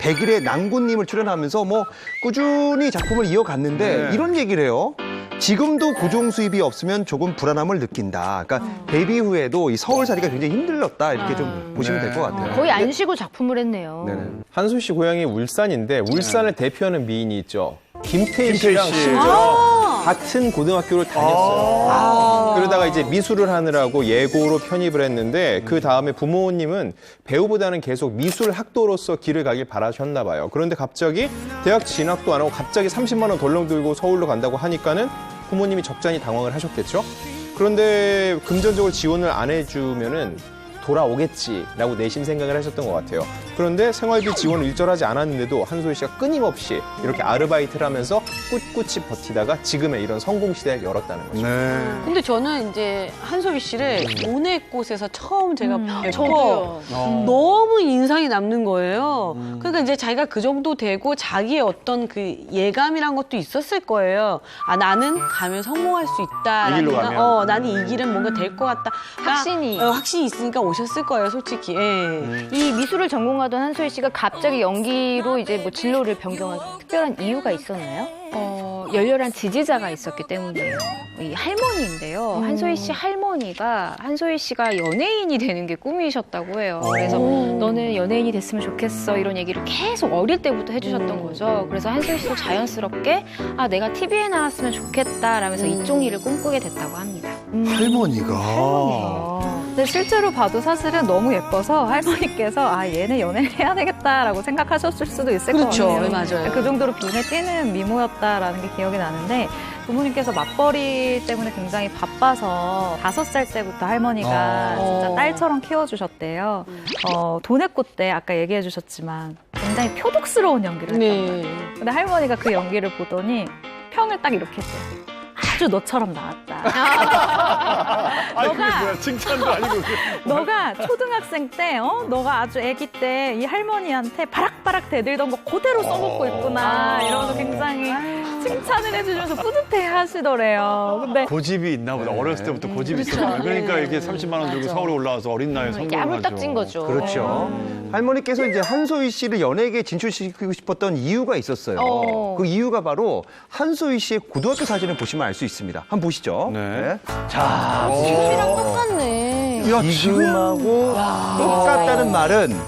백일의 낭군님을 출연하면서 뭐 꾸준히 작품을 이어갔는데 네. 이런 얘기를 해요. 지금도 고정 수입이 없으면 조금 불안함을 느낀다. 그러니까 데뷔 후에도 이 서울살이가 굉장히 힘들었다 이렇게 좀 보시면 될 것 같아요. 거의 안 쉬고 작품을 했네요. 네네. 한소희 씨 고향이 울산인데 울산을 대표하는 미인이 있죠. 김태희 씨랑 씨. 심지어 같은 고등학교를 다녔어요. 그러다가 이제 미술을 하느라고 예고로 편입을 했는데 그 다음에 부모님은 배우보다는 계속 미술 학도로서 길을 가길 바라셨나 봐요. 그런데 갑자기 대학 진학도 안 하고 갑자기 30만 원 덜렁 들고 서울로 간다고 하니까는 부모님이 적잖이 당황을 하셨겠죠. 그런데 금전적으로 지원을 안 해주면은 돌아오겠지라고 내심 생각을 하셨던 것 같아요. 그런데 생활비 지원을 일절하지 않았는데도 한소희 씨가 끊임없이 이렇게 아르바이트를 하면서 꿋꿋이 버티다가 지금의 이런 성공 시대를 열었다는 거죠. 네. 근데 저는 이제 한소희 씨를 모내꽃에서 처음 제가 뵙고 저도요. 너무 인상이 남는 거예요. 그러니까 이제 자기가 그 정도 되고 자기의 어떤 그 예감이란 것도 있었을 거예요. 아 나는 가면 성공할 수 있다. 이 길로 가면. 나는 이 길은 뭔가 될 것 같다. 확신이. 확신이 있으니까 오셨을 거예요, 솔직히. 예. 이 미술을 전공하던 한소희 씨가 갑자기 연기로 이제 뭐 진로를 변경한 특별한 이유가 있었나요? 열렬한 지지자가 있었기 때문이에요. 이 할머니인데요. 한소희 씨 할머니가 한소희 씨가 연예인이 되는 게 꿈이셨다고 해요. 그래서 너는 연예인이 됐으면 좋겠어 이런 얘기를 계속 어릴 때부터 해주셨던 거죠. 그래서 한소희 씨도 자연스럽게 내가 TV에 나왔으면 좋겠다라면서 이쪽 일을 꿈꾸게 됐다고 합니다. 할머니가. 근데 실제로 봐도 사실은 너무 예뻐서 할머니께서 얘는 연애를 해야 되겠다라고 생각하셨을 수도 있을 것 그렇죠. 같아요. 맞아요. 그 정도로 눈에 띄는 미모였다라는 게 기억이 나는데 부모님께서 맞벌이 때문에 굉장히 바빠서 5살 때부터 할머니가 진짜 딸처럼 키워주셨대요. 돈의 꽃때 아까 얘기해 주셨지만 굉장히 표독스러운 연기를 했단 말이에요. 근데 할머니가 그 연기를 보더니 평을 딱 이렇게 했어요. 아주 너처럼 나왔다. 아니 그게 뭐야? 칭찬도 아니고. 너가 초등학생 때, 너가 아주 아기 때 이 할머니한테 바락바락 대들던 거 그대로 써먹고 있구나. 이러면서 굉장히 칭찬을 해주면서 뿌듯해 하시더래요. 근데 고집이 있나 보다. 어렸을 때부터 고집이 있었나. 그러니까 이렇게 30만 원 들고 서울에 올라와서 어린 나이에 성공을 하죠. 야물딱 찐 거죠. 그렇죠. 할머니께서 이제 한소희 씨를 연예계에 진출시키고 싶었던 이유가 있었어요. 그 이유가 바로 한소희 씨의 고등학교 사진을 보시면 알 수 있습니다. 한번 보시죠. 네. 자, 지금이랑 똑같네. 지금하고 똑같다는 말은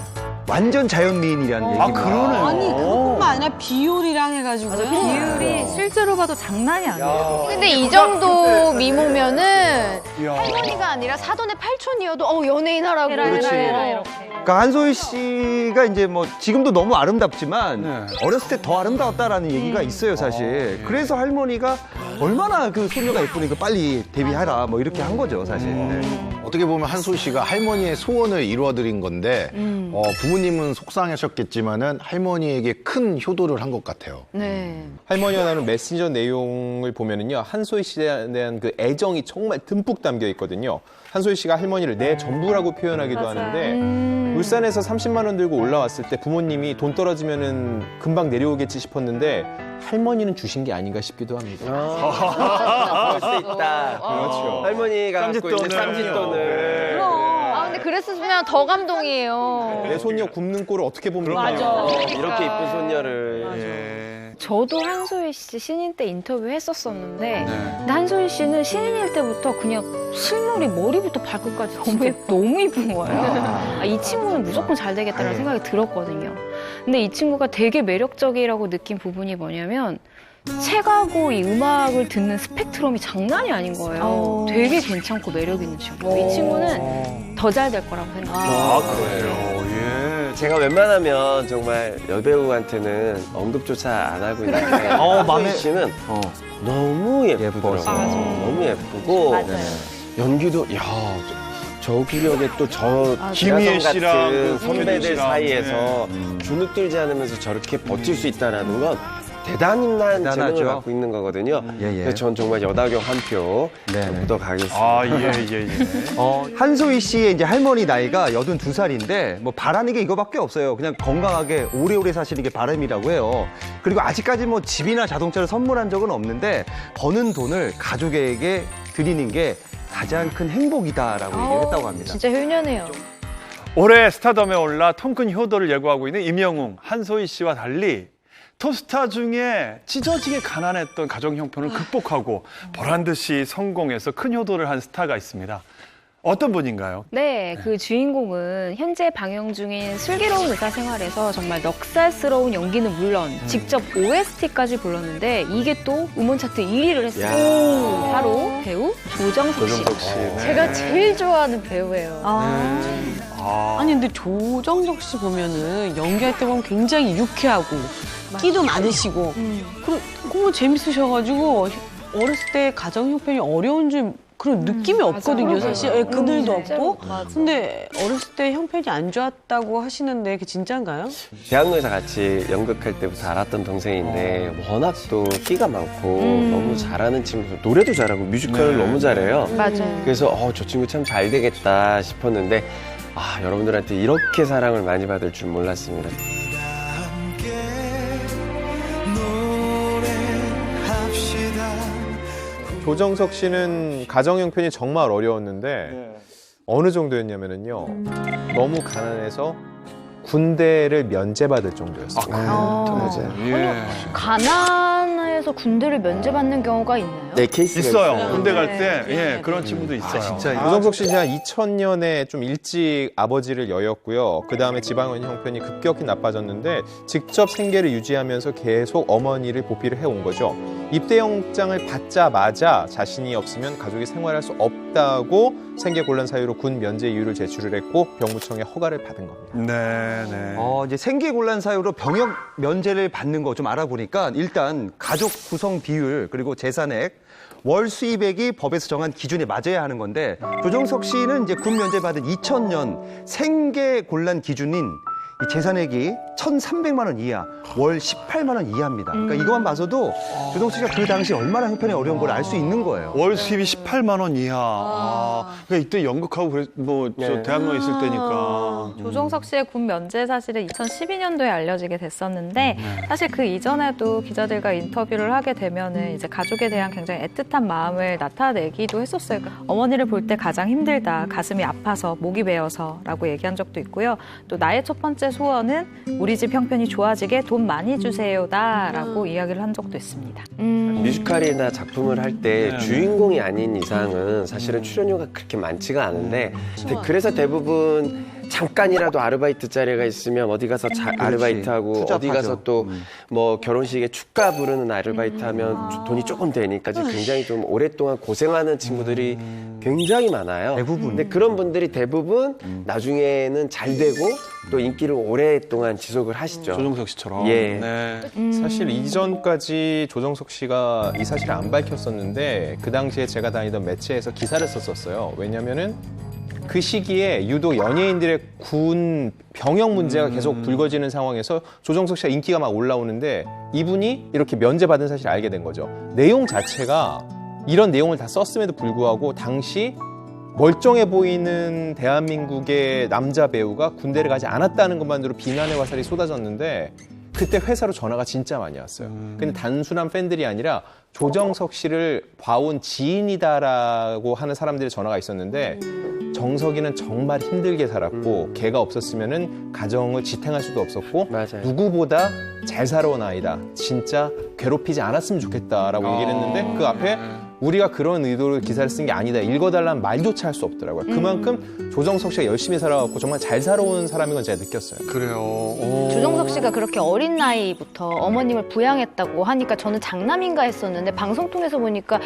완전 자연미인이라는 얘기입니다. 그러네요. 아니, 그것뿐만 아니라 비율이랑 해가지고. 비율이 실제로 봐도 장난이 아니에요. 근데 이 정도 미모면은 이야. 할머니가 아니라 사돈의 팔촌이어도 연예인 하라고. 해라, 그렇지. 이렇게. 그러니까 그러니까 한소희 씨가 이제 뭐 지금도 너무 아름답지만 네. 어렸을 때 더 아름다웠다라는 얘기가 있어요, 사실. 그래서 할머니가 얼마나 그 소녀가 예쁘니까 빨리 데뷔하라 뭐 이렇게 한 거죠, 사실. 네. 어떻게 보면 한소희 씨가 할머니의 소원을 이루어드린 건데 부모님은 속상하셨겠지만은 할머니에게 큰 효도를 한 것 같아요. 네. 할머니와 나눈 메신저 내용을 보면은요, 한소희 씨에 대한 그 애정이 정말 듬뿍 담겨 있거든요. 한소희 씨가 할머니를 내 전부라고 표현하기도 하는데, 울산에서 30만 원 들고 올라왔을 때 부모님이 돈 떨어지면은 금방 내려오겠지 싶었는데 할머니는 주신 게 아닌가 싶기도 합니다. 그럴 수 있다. 그렇죠. 할머니가 갖고 있는 쌈짓돈을. 아, 근데 그랬으면 더 감동이에요. 내 손녀 굽는 꼴을 어떻게 보면 맞아. 이렇게 이쁜 손녀를. 예. 저도 한소희 씨 신인 때 인터뷰 했었었는데, 근데 한소희 씨는 신인일 때부터 그냥 실물이 머리부터 발끝까지 너무 이쁜 거예요. 아, 이 친구는 무조건 잘 되겠다는 생각이 들었거든요. 근데 이 친구가 되게 매력적이라고 느낀 부분이 뭐냐면, 책하고 이 음악을 듣는 스펙트럼이 장난이 아닌 거예요. 되게 괜찮고 매력 있는 친구. 이 친구는 더 잘 될 거라고 생각해요. 아, 그래요. 예. 제가 웬만하면 정말 여배우한테는 언급조차 안 하고 있는데 한소희 씨는 너무 예쁘더라고요. 너무 예쁘고 연기도 저 구력에 또 저 김희애 씨랑 같은 그 선배들 씨랑, 사이에서 주눅 들지 않으면서 저렇게 버틸 수 있다는 건 대단한 재능을 갖고 있는 거거든요. 그래서 전 정말 여다경 한 표 묻어가겠습니다. 아, 예. 한소희 씨의 이제 할머니 나이가 82살인데 뭐 바라는 게 이거밖에 없어요. 그냥 건강하게 오래오래 사시는 게 바람이라고 해요. 그리고 아직까지 뭐 집이나 자동차를 선물한 적은 없는데 버는 돈을 가족에게 드리는 게 가장 큰 행복이다라고 얘기를 했다고 합니다. 진짜 효녀네요. 올해 스타덤에 올라 통큰 효도를 예고하고 있는 임영웅, 한소희 씨와 달리 톱스타 중에 찢어지게 가난했던 가정 형편을 극복하고 보란듯이 성공해서 큰 효도를 한 스타가 있습니다. 어떤 분인가요? 네, 그 주인공은 현재 방영 중인 슬기로운 의사생활에서 정말 넉살스러운 연기는 물론 직접 OST까지 불렀는데 이게 또 음원 차트 1위를 했어요. 바로 배우 조정석 씨. 제가 제일 좋아하는 배우예요. 아니 근데 조정석 씨 보면은 연기할 때 보면 굉장히 유쾌하고 끼도 많으시고 그리고 재밌으셔가지고 어렸을 때 가정 형편이 어려운 줄 그런 느낌이 없거든요, 사실. 예, 그늘도 없고. 근데 어렸을 때 형편이 안 좋았다고 하시는데 그게 진짠가요? 대학로에서 같이 연극할 때부터 알았던 동생인데 워낙 또 끼가 많고 너무 잘하는 친구죠. 노래도 잘하고 뮤지컬을 너무 잘해요. 맞아요. 그래서 저 친구 참 잘 되겠다 싶었는데 여러분들한테 이렇게 사랑을 많이 받을 줄 몰랐습니다. 조정석 씨는 가정 형편이 정말 어려웠는데 어느 정도였냐면요, 너무 가난해서 군대를 면제받을 정도였어요. 가난해서 군대를 면제받는 경우가 있나요? 네, 케이스가 있어요. 군대 갈 때 그런 친구도 있어요. 조정석 씨는 2000년에 좀 일찍 아버지를 여였고요. 그 다음에 지방원 형편이 급격히 나빠졌는데 직접 생계를 유지하면서 계속 어머니를 보필을 해온 거죠. 입대영장을 받자마자 자신이 없으면 가족이 생활할 수 없다고 생계곤란 사유로 군 면제 이유를 제출을 했고 병무청의 허가를 받은 겁니다. 네. 이제 생계곤란 사유로 병역 면제를 받는 거 좀 알아보니까 일단 가족 구성 비율 그리고 재산액 월 수입액이 법에서 정한 기준에 맞아야 하는 건데 조정석 씨는 이제 군 면제 받은 2000년 생계곤란 기준인 이 재산액이 1,300만 원 이하, 월 18만 원 이하입니다. 그러니까 이것만 봐서도 조정석 씨가 그 당시 얼마나 형편이 어려운 걸 알 수 있는 거예요. 월 수입이 18만 원 이하. 그러니까 이때 연극하고 저 대학로에 있을 때니까. 조정석 씨의 군 면제 사실은 2012년도에 알려지게 됐었는데 사실 그 이전에도 기자들과 인터뷰를 하게 되면은 이제 가족에 대한 굉장히 애틋한 마음을 나타내기도 했었어요. 어머니를 볼 때 가장 힘들다, 가슴이 아파서, 목이 메어서라고 얘기한 적도 있고요. 또 나의 첫 번째 소원은 우리 집 형편이 좋아지게 돈 많이 주세요다라고 이야기를 한 적도 있습니다. 뮤지컬이나 작품을 할 때 주인공이 아닌 이상은 사실은 출연료가 그렇게 많지가 않은데 그래서 대부분 잠깐이라도 아르바이트 자리가 있으면 어디 가서 아르바이트하고 어디 투잡하죠. 가서 또 뭐 결혼식에 축가 부르는 아르바이트 하면 돈이 조금 되니까 굉장히 좀 오랫동안 고생하는 친구들이 굉장히 많아요. 대부분. 근데 그런 분들이 대부분 나중에는 잘 되고 또 인기를 오랫동안 지속을 하시죠. 조정석 씨처럼. 예. 네. 사실 이전까지 조정석 씨가 이 사실을 안 밝혔었는데 그 당시에 제가 다니던 매체에서 기사를 썼었어요. 왜냐면은 그 시기에 유독 연예인들의 군 병역 문제가 계속 불거지는 상황에서 조정석 씨가 인기가 막 올라오는데 이분이 이렇게 면제받은 사실을 알게 된 거죠. 내용 자체가 이런 내용을 다 썼음에도 불구하고 당시 멀쩡해 보이는 대한민국의 남자 배우가 군대를 가지 않았다는 것만으로 비난의 화살이 쏟아졌는데 그때 회사로 전화가 진짜 많이 왔어요. 근데 단순한 팬들이 아니라 조정석 씨를 봐온 지인이다라고 하는 사람들의 전화가 있었는데 정석이는 정말 힘들게 살았고 걔가 없었으면은 가정을 지탱할 수도 없었고 맞아요. 누구보다 잘 살아온 아이다. 진짜 괴롭히지 않았으면 좋겠다라고 얘기를 했는데 그 앞에 우리가 그런 의도로 기사를 쓴 게 아니다. 읽어달라는 말조차 할 수 없더라고요. 그만큼 조정석 씨가 열심히 살아왔고 정말 잘 살아온 사람인 건 제가 느꼈어요. 그래요. 오. 조정석 씨가 그렇게 어린 나이부터 어머님을 부양했다고 하니까 저는 장남인가 했었는데 방송 통해서 보니까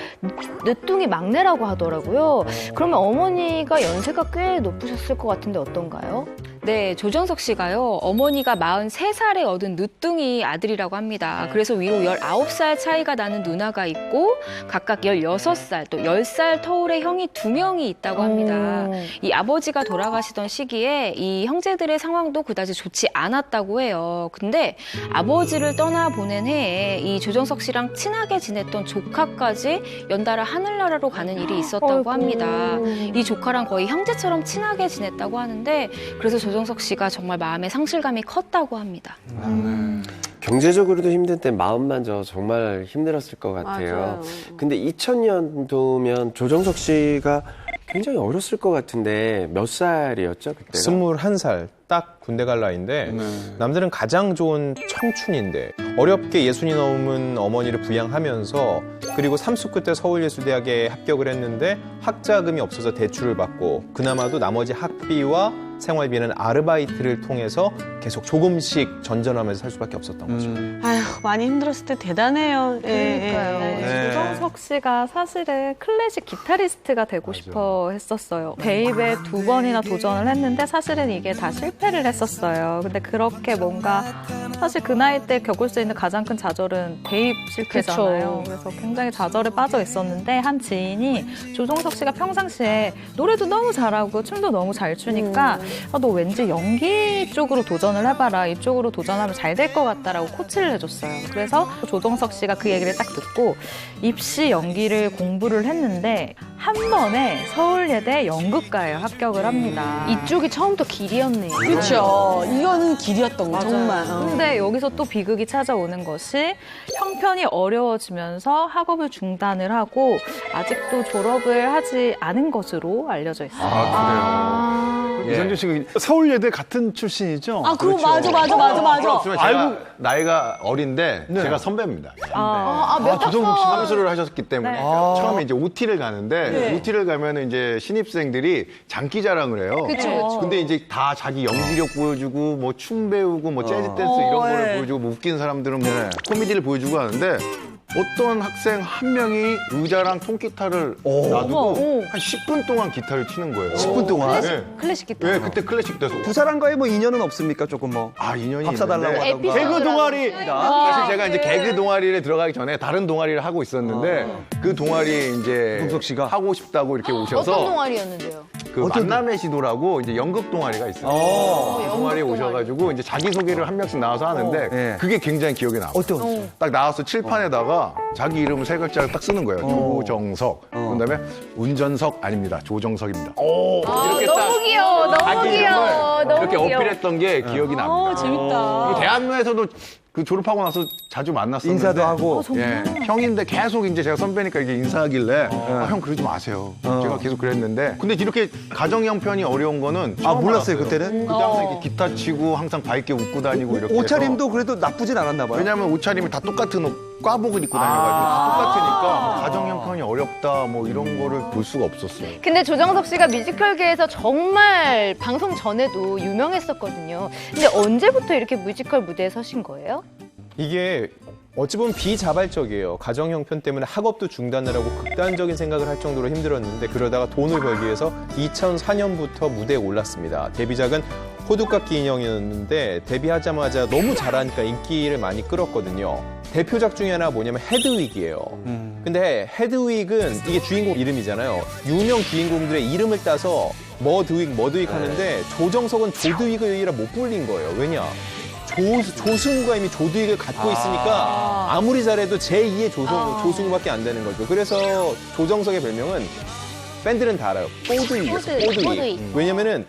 늦둥이 막내라고 하더라고요. 그러면 어머니가 연세가 꽤 높으셨을 것 같은데 어떤가요? 네, 조정석 씨가요, 어머니가 43살에 얻은 늦둥이 아들이라고 합니다. 그래서 위로 19살 차이가 나는 누나가 있고, 각각 16살, 또 10살 터울의 형이 2명이 있다고 합니다. 이 아버지가 돌아가시던 시기에 이 형제들의 상황도 그다지 좋지 않았다고 해요. 근데 아버지를 떠나보낸 해에 이 조정석 씨랑 친하게 지냈던 조카까지 연달아 하늘나라로 가는 일이 있었다고 합니다. 이 조카랑 거의 형제처럼 친하게 지냈다고 하는데, 그래서 조정석 씨가 정말 마음의 상실감이 컸다고 합니다. 경제적으로도 힘든 때 마음만 정말 힘들었을 것 같아요. 맞아요. 근데 2000년도면 조정석 씨가 굉장히 어렸을 것 같은데 몇 살이었죠 그때가? 21살 딱 군대 갈 나이인데 남들은 가장 좋은 청춘인데 어렵게 60이 넘은 어머니를 부양하면서 그리고 삼수 끝에 서울예술대학에 합격을 했는데 학자금이 없어서 대출을 받고 그나마도 나머지 학비와 생활비는 아르바이트를 통해서 계속 조금씩 전전하면서 살 수밖에 없었던 거죠. 아휴, 많이 힘들었을 때 대단해요. 그러니까요. 네. 조정석 씨가 사실은 클래식 기타리스트가 되고 싶어 했었어요. 베이베 2번이나 도전을 했는데 사실은 이게 다 실패를 했었어요. 근데 그렇게 뭔가 사실 그 나이 때 겪을 수 있는 가장 큰 좌절은 대입 실패잖아요. 그래서 굉장히 좌절에 빠져 있었는데 한 지인이 조정석 씨가 평상시에 노래도 너무 잘하고 춤도 너무 잘 추니까 너 왠지 연기 쪽으로 도전을 해봐라. 이쪽으로 도전하면 잘 될 것 같다라고 코치를 해줬어요. 그래서 조정석 씨가 그 얘기를 딱 듣고 입시 연기를 공부를 했는데 한 번에 서울예대 연극과에 합격을 합니다. 이쪽이 처음부터 길이었네요. 그렇죠. 이건 길이었던 거 정말. 근데 여기서 또 비극이 찾아오는 것이 형편이 어려워지면서 학업을 중단을 하고 아직도 졸업을 하지 않은 것으로 알려져 있어요. 이상준 씨가 서울예대 같은 출신이죠? 아, 그럼 맞아. 제가 나이가 어린데 제가 선배입니다. 조정석 씨가 함수를 하셨기 때문에 처음에 이제 OT를 가는데 OT를 가면은 이제 신입생들이 장기자랑을 해요. 그쵸. 근데 이제 다 자기 연기력 보여주고 뭐 춤 배우고 뭐 재즈 댄스 이런 거를 보여주고 뭐 웃긴 사람들은 뭐 코미디를 보여주고 하는데 어떤 학생 한 명이 의자랑 통기타를 놔두고 한 10분 동안 기타를 치는 거예요. 10분 동안? 클래식 기타. 네, 그때 클래식 돼서. 두 사람과의 뭐 인연은 없습니까? 조금 뭐. 인연이 밥 사달라고 있는데 하던가. 개그 동아리. 사실 제가 이제 개그 동아리를 들어가기 전에 다른 동아리를 하고 있었는데 그 동아리에 이제 동석 씨가? 하고 싶다고 이렇게 오셔서 어떤 동아리였는데요? 그 만남의 시도라고 이제 연극 동아리가 있어요. 그 동아리에 오셔가지고 이제 자기소개를 한 명씩 나와서 하는데 네. 그게 굉장히 기억에 남아요. 어떤? 딱 나와서 칠판에다가 자기 이름을 세 글자를 딱 쓰는 거예요. 조정석. 그다음에 운전석 아닙니다. 조정석입니다. 이렇게 딱 너무 귀여워, 너무 자기 귀여워, 이름을 너무 그렇게 귀여워. 어필했던 게 기억이 납니다. 재밌다. 대한로에서도 그 졸업하고 나서 자주 만났었는데 인사도 하고. 예, 형인데 계속 이제 제가 선배니까 이렇게 인사하길래 형 그러지 마세요. 제가 계속 그랬는데 근데 이렇게 가정 형편이 어려운 거는 처음 몰랐어요, 알았어요. 그때는? 그때 항상 이렇게 기타 치고 항상 밝게 웃고 다니고 이렇게 옷차림도 해서. 그래도 나쁘진 않았나 봐요. 왜냐하면 옷차림이 다 똑같은 옷 꽈복을 입고 다녀가지고 똑같으니까 뭐 가정 형편이 어렵다 뭐 이런 거를 볼 수가 없었어요. 근데 조정석 씨가 뮤지컬계에서 정말 방송 전에도 유명했었거든요. 근데 언제부터 이렇게 뮤지컬 무대에 서신 거예요? 이게 어찌 보면 비자발적이에요. 가정 형편 때문에 학업도 중단을 하고 극단적인 생각을 할 정도로 힘들었는데 그러다가 돈을 벌기 위해서 2004년부터 무대에 올랐습니다. 데뷔작은 호두깎이 인형이었는데 데뷔하자마자 너무 잘하니까 인기를 많이 끌었거든요. 대표작 중에 하나 뭐냐면 헤드윅이에요. 근데 헤드윅은 이게 주인공 이름이잖아요. 유명 주인공들의 이름을 따서 머드윅 하는데 조정석은 조드윅이라 못 불린 거예요. 왜냐? 조승우가 이미 조드윅을 갖고 있으니까 아무리 잘해도 제2의 조승우밖에 안 되는 거죠. 그래서 조정석의 별명은 팬들은 다 알아요. 뽀드윅. 왜냐면은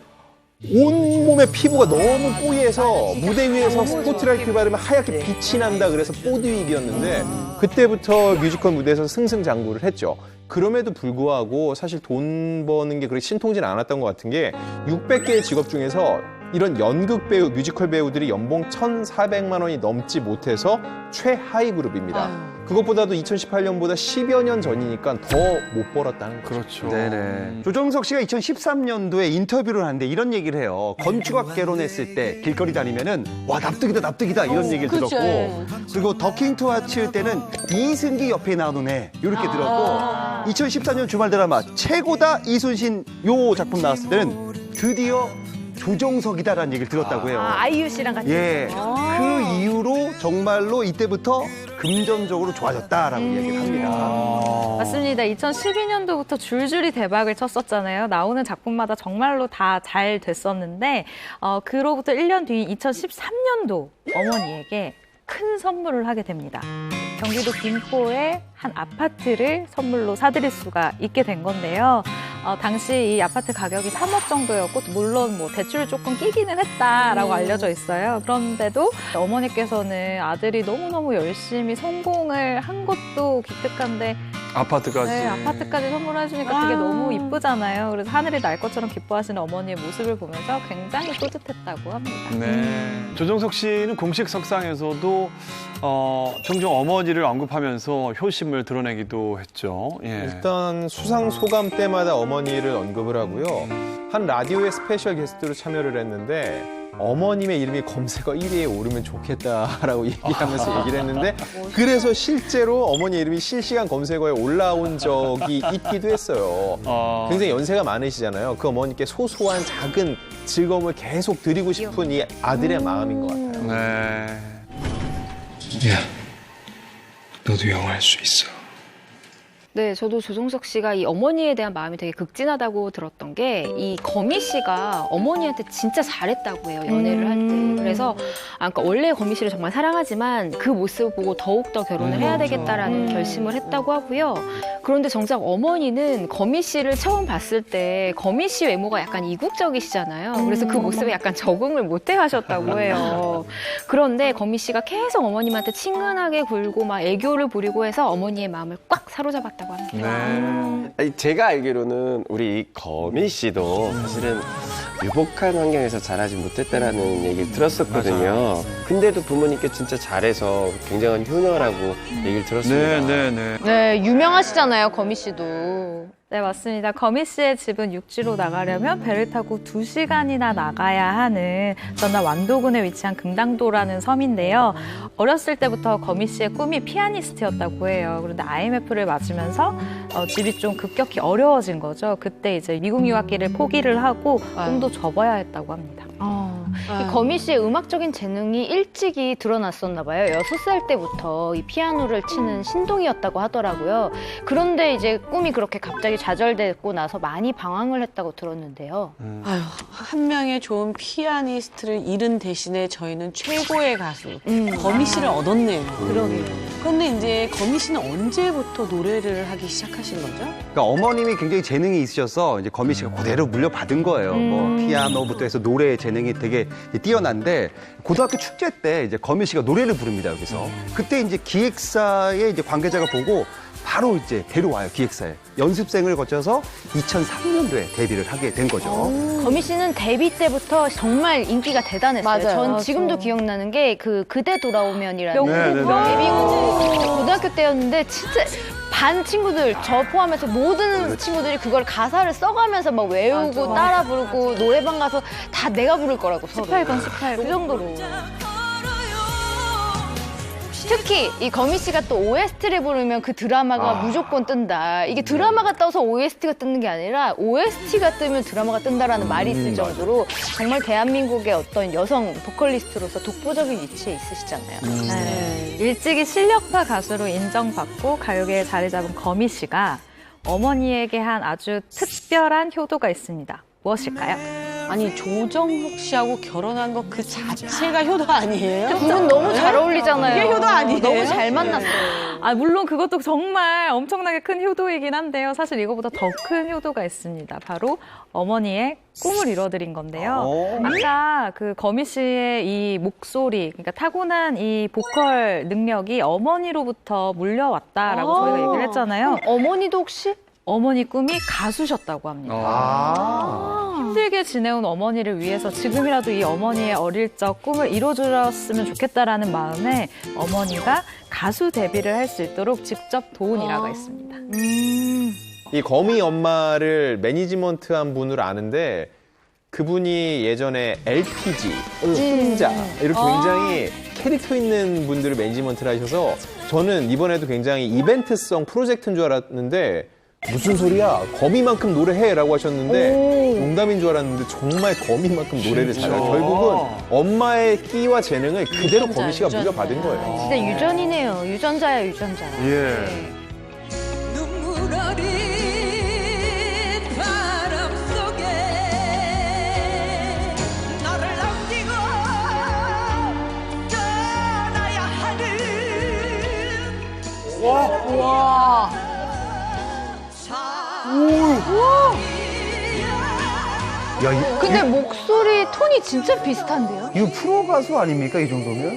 온몸의 피부가 너무 뽀얘서 무대 위에서 스포트라이트 바르면 하얗게 빛이 난다 그래서 뽀드윅이었는데 그때부터 뮤지컬 무대에서 승승장구를 했죠. 그럼에도 불구하고 사실 돈 버는 게 그렇게 신통진 않았던 것 같은 게 600개의 직업 중에서 이런 연극 배우, 뮤지컬 배우들이 연봉 1,400만 원이 넘지 못해서 최하위 그룹입니다. 그것보다도 2018년보다 10여 년 전이니까 더 못 벌었다는 거죠. 그렇죠. 네네. 조정석 씨가 2013년도에 인터뷰를 하는데 이런 얘기를 해요. 건축학 개론했을 때 길거리 다니면은 와 납득이다 이런 얘기를 그렇죠. 들었고 그리고 더킹 투 와치 때는 이승기 옆에 나오는 애 이렇게 들었고 2014년 주말 드라마 최고다 이순신 요 작품 나왔을 때는 드디어 조정석이다라는 얘기를 들었다고 해요. 아이유 씨랑 같이. 예. 그 이후로 정말로 이때부터 금전적으로 좋아졌다라고 얘기를 합니다. 맞습니다. 2012년도부터 줄줄이 대박을 쳤었잖아요. 나오는 작품마다 정말로 다 잘 됐었는데 그로부터 1년 뒤 2013년도 어머니에게 큰 선물을 하게 됩니다. 경기도 김포의 한 아파트를 선물로 사드릴 수가 있게 된 건데요. 당시 이 아파트 가격이 3억 정도였고 물론 뭐 대출을 조금 끼기는 했다라고 알려져 있어요. 그런데도 어머니께서는 아들이 너무너무 열심히 성공을 한 것도 기특한데 아파트까지. 네, 아파트까지 선물해주니까 그게 너무 이쁘잖아요. 그래서 하늘이 날 것처럼 기뻐하시는 어머니의 모습을 보면서 굉장히 뿌듯했다고 합니다. 네. 조정석 씨는 공식 석상에서도 종종 어머니를 언급하면서 효심을 드러내기도 했죠. 예. 일단 수상 소감 때마다 어머니를 언급을 하고요. 한 라디오의 스페셜 게스트로 참여를 했는데 어머님의 이름이 검색어 1위에 오르면 좋겠다라고 얘기하면서 얘기를 했는데 그래서 실제로 어머니 이름이 실시간 검색어에 올라온 적이 있기도 했어요. 굉장히 연세가 많으시잖아요. 그 어머니께 소소한 작은 즐거움을 계속 드리고 싶은 이 아들의 마음인 것 같아요. 네. 야, 너도 영어 할 수 있어. 네, 저도 조정석 씨가 이 어머니에 대한 마음이 되게 극진하다고 들었던 게 이 거미 씨가 어머니한테 진짜 잘했다고 해요, 연애를 할 때. 그래서 그러니까 원래 거미 씨를 정말 사랑하지만 그 모습을 보고 더욱더 결혼을 해야 되겠다라는 결심을 했다고 하고요. 그런데 정작 어머니는 거미 씨를 처음 봤을 때 거미 씨 외모가 약간 이국적이시잖아요. 그래서 그 모습에 약간 적응을 못해 하셨다고 해요. 그런데 거미 씨가 계속 어머님한테 친근하게 굴고 막 애교를 부리고 해서 어머니의 마음을 꽉 사로잡았다고 합니다. 네. 아니, 제가 알기로는 우리 거미 씨도 사실은 유복한 환경에서 자라지 못했다라는 얘기를 들었었거든요. 근데도 부모님께 진짜 잘해서 굉장한 효녀라고 얘기를 들었습니다. 네, 유명하시잖아요, 거미 씨도. 네, 맞습니다. 거미 씨의 집은 육지로 나가려면 배를 타고 2시간이나 나가야 하는 전남 완도군에 위치한 금당도라는 섬인데요. 어렸을 때부터 거미 씨의 꿈이 피아니스트였다고 해요. 그런데 IMF를 맞으면서 집이 좀 급격히 어려워진 거죠. 그때 이제 미국 유학기를 포기를 하고 꿈도 접어야 했다고 합니다. 이 거미 씨의 음악적인 재능이 일찍이 드러났었나 봐요. 6살 때부터 이 피아노를 치는 신동이었다고 하더라고요. 그런데 이제 꿈이 그렇게 갑자기 좌절되고 나서 많이 방황을 했다고 들었는데요. 아유, 한 명의 좋은 피아니스트를 잃은 대신에 저희는 최고의 가수 거미 씨를 얻었네요. 그러게요. 그런데 이제 거미 씨는 언제부터 노래를 하기 시작하신 거죠? 그러니까 어머님이 굉장히 재능이 있으셔서 이제 거미 씨가 그대로 물려받은 거예요. 뭐 피아노부터 해서 노래 재능이 되게 뛰어난데 고등학교 축제 때 이제 거미 씨가 노래를 부릅니다, 여기서. 그때 이제 기획사의 이제 관계자가 보고 바로 이제 데려와요, 기획사에. 연습생을 거쳐서 2003년도에 데뷔를 하게 된 거죠. 거미 씨는 데뷔 때부터 정말 인기가 대단했어요. 맞아요. 전 맞아. 지금도 기억나는 게 그대 돌아오면이라는 명곡. 데뷔곡 고등학교 때였는데 진짜 반 친구들 저 포함해서 모든 친구들이 그걸 가사를 써가면서 막 외우고 따라 부르고 노래방 가서 다 내가 부를 거라고 서로. 18번, 18번. 그 정도로. 특히 이 거미 씨가 또 OST를 부르면 그 드라마가 무조건 뜬다. 이게 드라마가 떠서 OST가 뜨는 게 아니라 OST가 뜨면 드라마가 뜬다라는 말이 있을 정도로 정말 대한민국의 어떤 여성 보컬리스트로서 독보적인 위치에 있으시잖아요. 네. 일찍이 실력파 가수로 인정받고 가요계에 자리 잡은 거미 씨가 어머니에게 한 아주 특별한 효도가 있습니다. 무엇일까요? 아니 조정석 씨하고 결혼한 것 그 자체가 효도 아니에요? 두 분 너무 잘 어울리잖아요. 이게 효도 아니에요? 너무 잘 만났어요. 아, 물론 그것도 정말 엄청나게 큰 효도이긴 한데요. 사실 이거보다 더 큰 효도가 있습니다. 바로 어머니의 꿈을 이뤄드린 건데요. 아까 그 거미 씨의 이 목소리, 그러니까 타고난 이 보컬 능력이 어머니로부터 물려왔다라고 저희가 얘기를 했잖아요. 어머니도 혹시? 어머니 꿈이 가수셨다고 합니다. 힘들게 지내온 어머니를 위해서 지금이라도 이 어머니의 어릴 적 꿈을 이뤄주었으면 좋겠다라는 마음에 어머니가 가수 데뷔를 할 수 있도록 직접 도운 일화가 있습니다. 이 거미 엄마를 매니지먼트한 분으로 아는데 그분이 예전에 LPG, 풍자 이렇게 굉장히 캐릭터 있는 분들을 매니지먼트를 하셔서 저는 이번에도 굉장히 이벤트성 프로젝트인 줄 알았는데 무슨 소리야? 거미만큼 노래해라고 하셨는데 농담인 줄 알았는데 정말 거미만큼 노래를 잘해요. 결국은 엄마의 끼와 재능을 그대로 거미 씨가 물려받은 거예요. 진짜 유전이네요. 유전자야, 유전자. 예. 눈물 어린 바람 속에 너를 남기고 떠나야 하는 와. 야, 근데 목소리 톤이 진짜 비슷한데요? 이거 프로 가수 아닙니까, 이 정도면?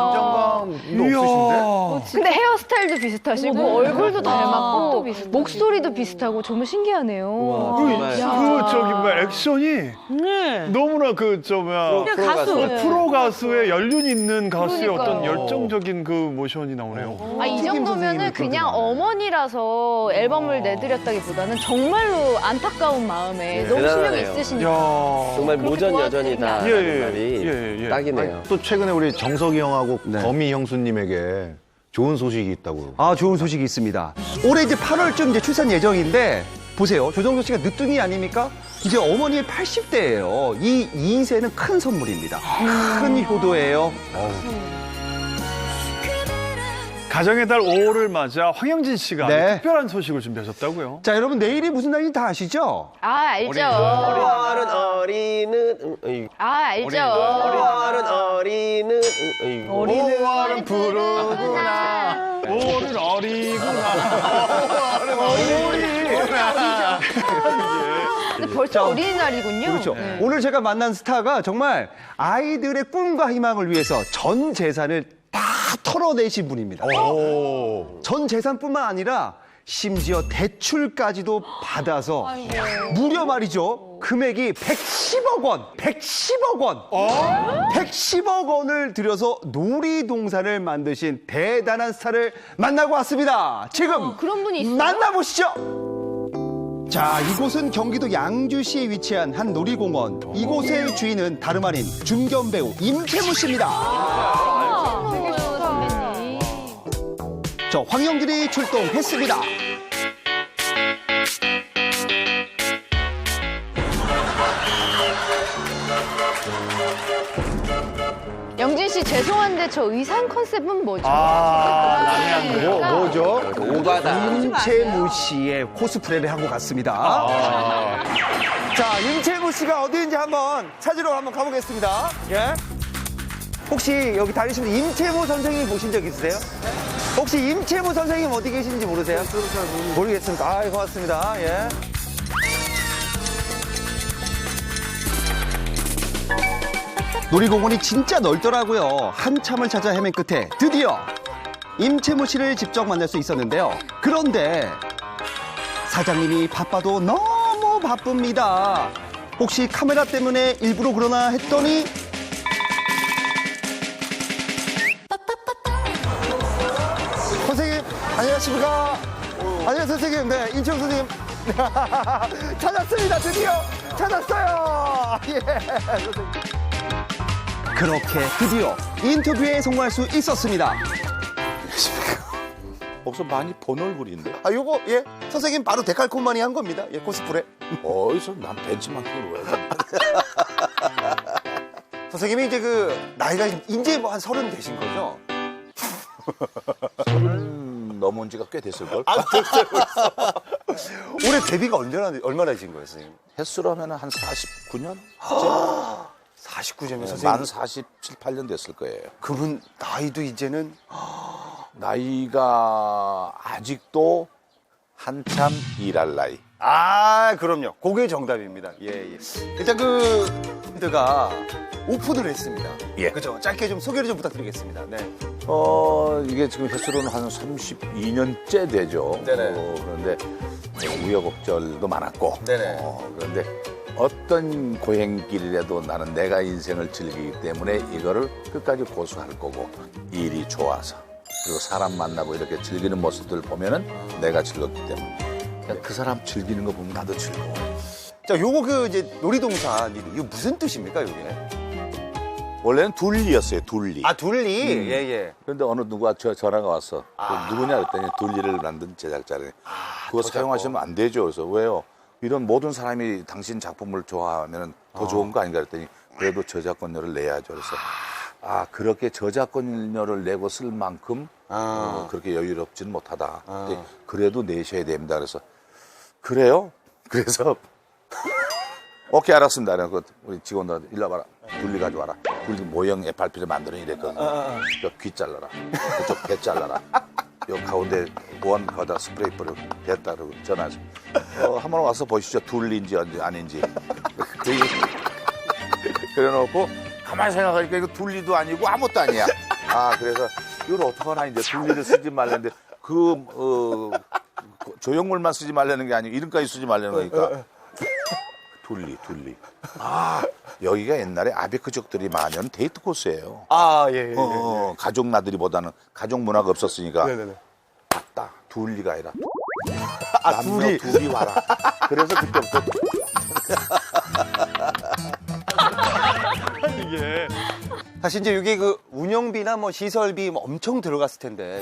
긴장감도 없으신데? 근데 헤어스타일도 비슷하시고 얼굴도 닮았고 목소리도 비슷하고 정말 신기하네요. 저기 뭐야 액션이 네. 너무나 프로 가수의 연륜 있는 가수의 어떤 그러니까요. 열정적인 그 모션이 나오네요. 이 정도면은 그냥 어머니라서 앨범을 내드렸다기보다는 정말로 안타까운 마음에 너무 실력이 대단하네요. 있으시니까. 정말 그렇게 모전 도와드린다. 여전이다 예, 라는 예, 말이 예, 예. 딱이네요. 또 최근에 우리 정석이 형하고 네. 거미 형수님에게 좋은 소식이 있다고. 아, 좋은 소식이 있습니다. 올해 이제 8월쯤 이제 출산 예정인데 보세요. 조정석 씨가 늦둥이 아닙니까? 이제 어머니의 80대예요. 이 2세는 큰 선물입니다. 큰 효도예요. 가정의 달 5월을 맞아 황영진 씨가 네. 아주 특별한 소식을 준비하셨다고요. 자, 여러분 내일이 무슨 날인지 다 아시죠? 알죠. 어른 어리는 알죠. 어른 어리는 5월은 푸르구나. 5월은 어리구나. 5월은 근데 벌써 어린이날이군요. 그렇죠. 오늘 제가 만난 스타가 정말 아이들의 꿈과 희망을 위해서 전 재산을 다 털어내신 분입니다. 전 재산뿐만 아니라 심지어 대출까지도 받아서 무려 말이죠. 금액이 110억 원, 110억 원, 110억 원을 들여서 놀이동산을 만드신 대단한 스타를 만나고 왔습니다. 지금 그런 분이 있어요? 만나보시죠. 자, 이곳은 경기도 양주시에 위치한 한 놀이공원. 이곳의 주인은 다름 아닌 중견 배우 임채무 씨입니다. 저 황영진이 출동했습니다. 영진 씨 죄송한데 저 의상 컨셉은 뭐죠? 뭐죠? 오바다. 임채무 씨의 코스프레를 하고 갔습니다. 자, 임채무 씨가 어디인지 한번 찾으러 한번 가보겠습니다. 예? 혹시 여기 다니시는 임채무 선생님 보신 적 있으세요? 혹시 임채무 선생님 어디 계신지 모르세요? 모르겠습니다. 아, 고맙습니다. 예. 놀이공원이 진짜 넓더라고요. 한참을 찾아 헤맨 끝에 드디어 임채무 씨를 직접 만날 수 있었는데요. 그런데 사장님이 바빠도 너무 바쁩니다. 혹시 카메라 때문에 일부러 그러나 했더니 선생님, 안녕하십니까? 안녕하세요, 선생님. 네, 임채무 선생님. 찾았습니다. 드디어 찾았어요. 예, 선생님. 그렇게 드디어 인터뷰에 성공할 수 있었습니다. 어디서 많이 본 얼굴인데? 아, 요거, 예, 선생님 바로 데칼코마니 한 겁니다. 예, 코스프레. 어디서 난 벤치마킹을 왜 해? 선생님이 이제 나이가 이제 뭐 한 30 되신 거죠? 30 넘은 지가 꽤 됐을걸? 아, 됐어요. 올해 데뷔가 얼마나 되신 거예요, 선생님? 횟수로 하면 한 49년? 49점이면 선생님. 만 47, 8년 됐을 거예요. 그분 나이도 이제는 나이가 아직도 한참 일할 나이. 아, 그럼요. 그게 정답입니다. 예, 예. 일단 가 오픈을 했습니다. 예. 그죠? 짧게 좀 소개를 좀 부탁드리겠습니다. 네. 이게 지금 횟수로는 한 32년째 되죠. 네네. 그런데 우여곡절도 많았고. 네네. 그런데 어떤 고행길이라도 나는 내가 인생을 즐기기 때문에 이거를 끝까지 고수할 거고 일이 좋아서 그리고 사람 만나고 이렇게 즐기는 모습들 보면은 내가 즐겁기 때문에 그냥 그 사람 즐기는 거 보면 나도 즐거워. 자, 요거 이제 놀이동산 이거 무슨 뜻입니까, 요게? 원래는 둘리였어요, 둘리. 아, 둘리? 예, 예. 그런데 어느 누가 전화가 왔어. 누구냐 그랬더니 둘리를 만든 제작자래. 그거 사용하시면 안 되죠. 그래서 왜요? 이런 모든 사람이 당신 작품을 좋아하면 더 좋은 거 아닌가 그랬더니 그래도 저작권료를 내야죠. 그래서 그렇게 저작권료를 내고 쓸 만큼 그렇게 여유롭지는 못하다. 근데 그래도 내셔야 됩니다. 그래서 그래요? 그래서 오케이 알았습니다. 그래서 우리 직원들 일로 와봐라. 둘리 가져와라. 둘리 모형 FRP를 만드는 이랬거든요. 귀 잘라라. 그쪽 배 잘라라. 요 가운데 원 거다 스프레이 뿌리고 됐다 그러고 전화해서 한번 와서 보시죠. 둘리인지 아닌지. 그래놓고 가만히 생각하니까 이거 둘리도 아니고 아무것도 아니야. 그래서 이걸 어떡하나 이제 둘리를 쓰지 말랬는데 조형물만 쓰지 말라는 게 아니고 이름까지 쓰지 말라는 거니까 둘리. 여기가 옛날에 아베크족들이 많이 하는 데이트 코스예요. 예. 가족 나들이보다는 가족 문화가 없었으니까. 네네네. 맞다. 둘리가 아니라. 둘이. 둘이 와라. 그래서 그때부터. 이게. 사실 이제 이게 운영비나 뭐 시설비 엄청 들어갔을 텐데,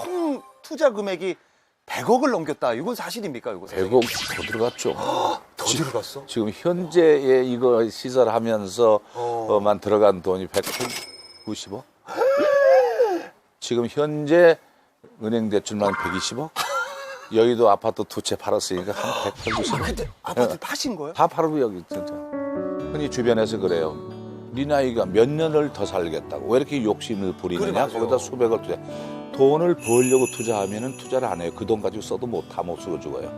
총 투자 금액이 100억을 넘겼다. 이건 사실입니까? 이거 100억 더 들어갔죠. 더 들어갔어? 지금 현재에 이거 시설하면서만 들어간 돈이 190억? 지금 현재 은행 대출만 120억? 여의도 아파트 2채 팔았으니까 한 180억. 그때 아파트 파신 거예요? 다 팔고 여기 진짜. 흔히 주변에서 그래요. 네 나이가 몇 년을 더 살겠다고. 왜 이렇게 욕심을 부리느냐? 그래, 거기다 수백억 투자. 돈을 벌려고 투자하면은 투자를 안 해요. 그 돈 가지고 써도 다 못 쓰고 죽어요.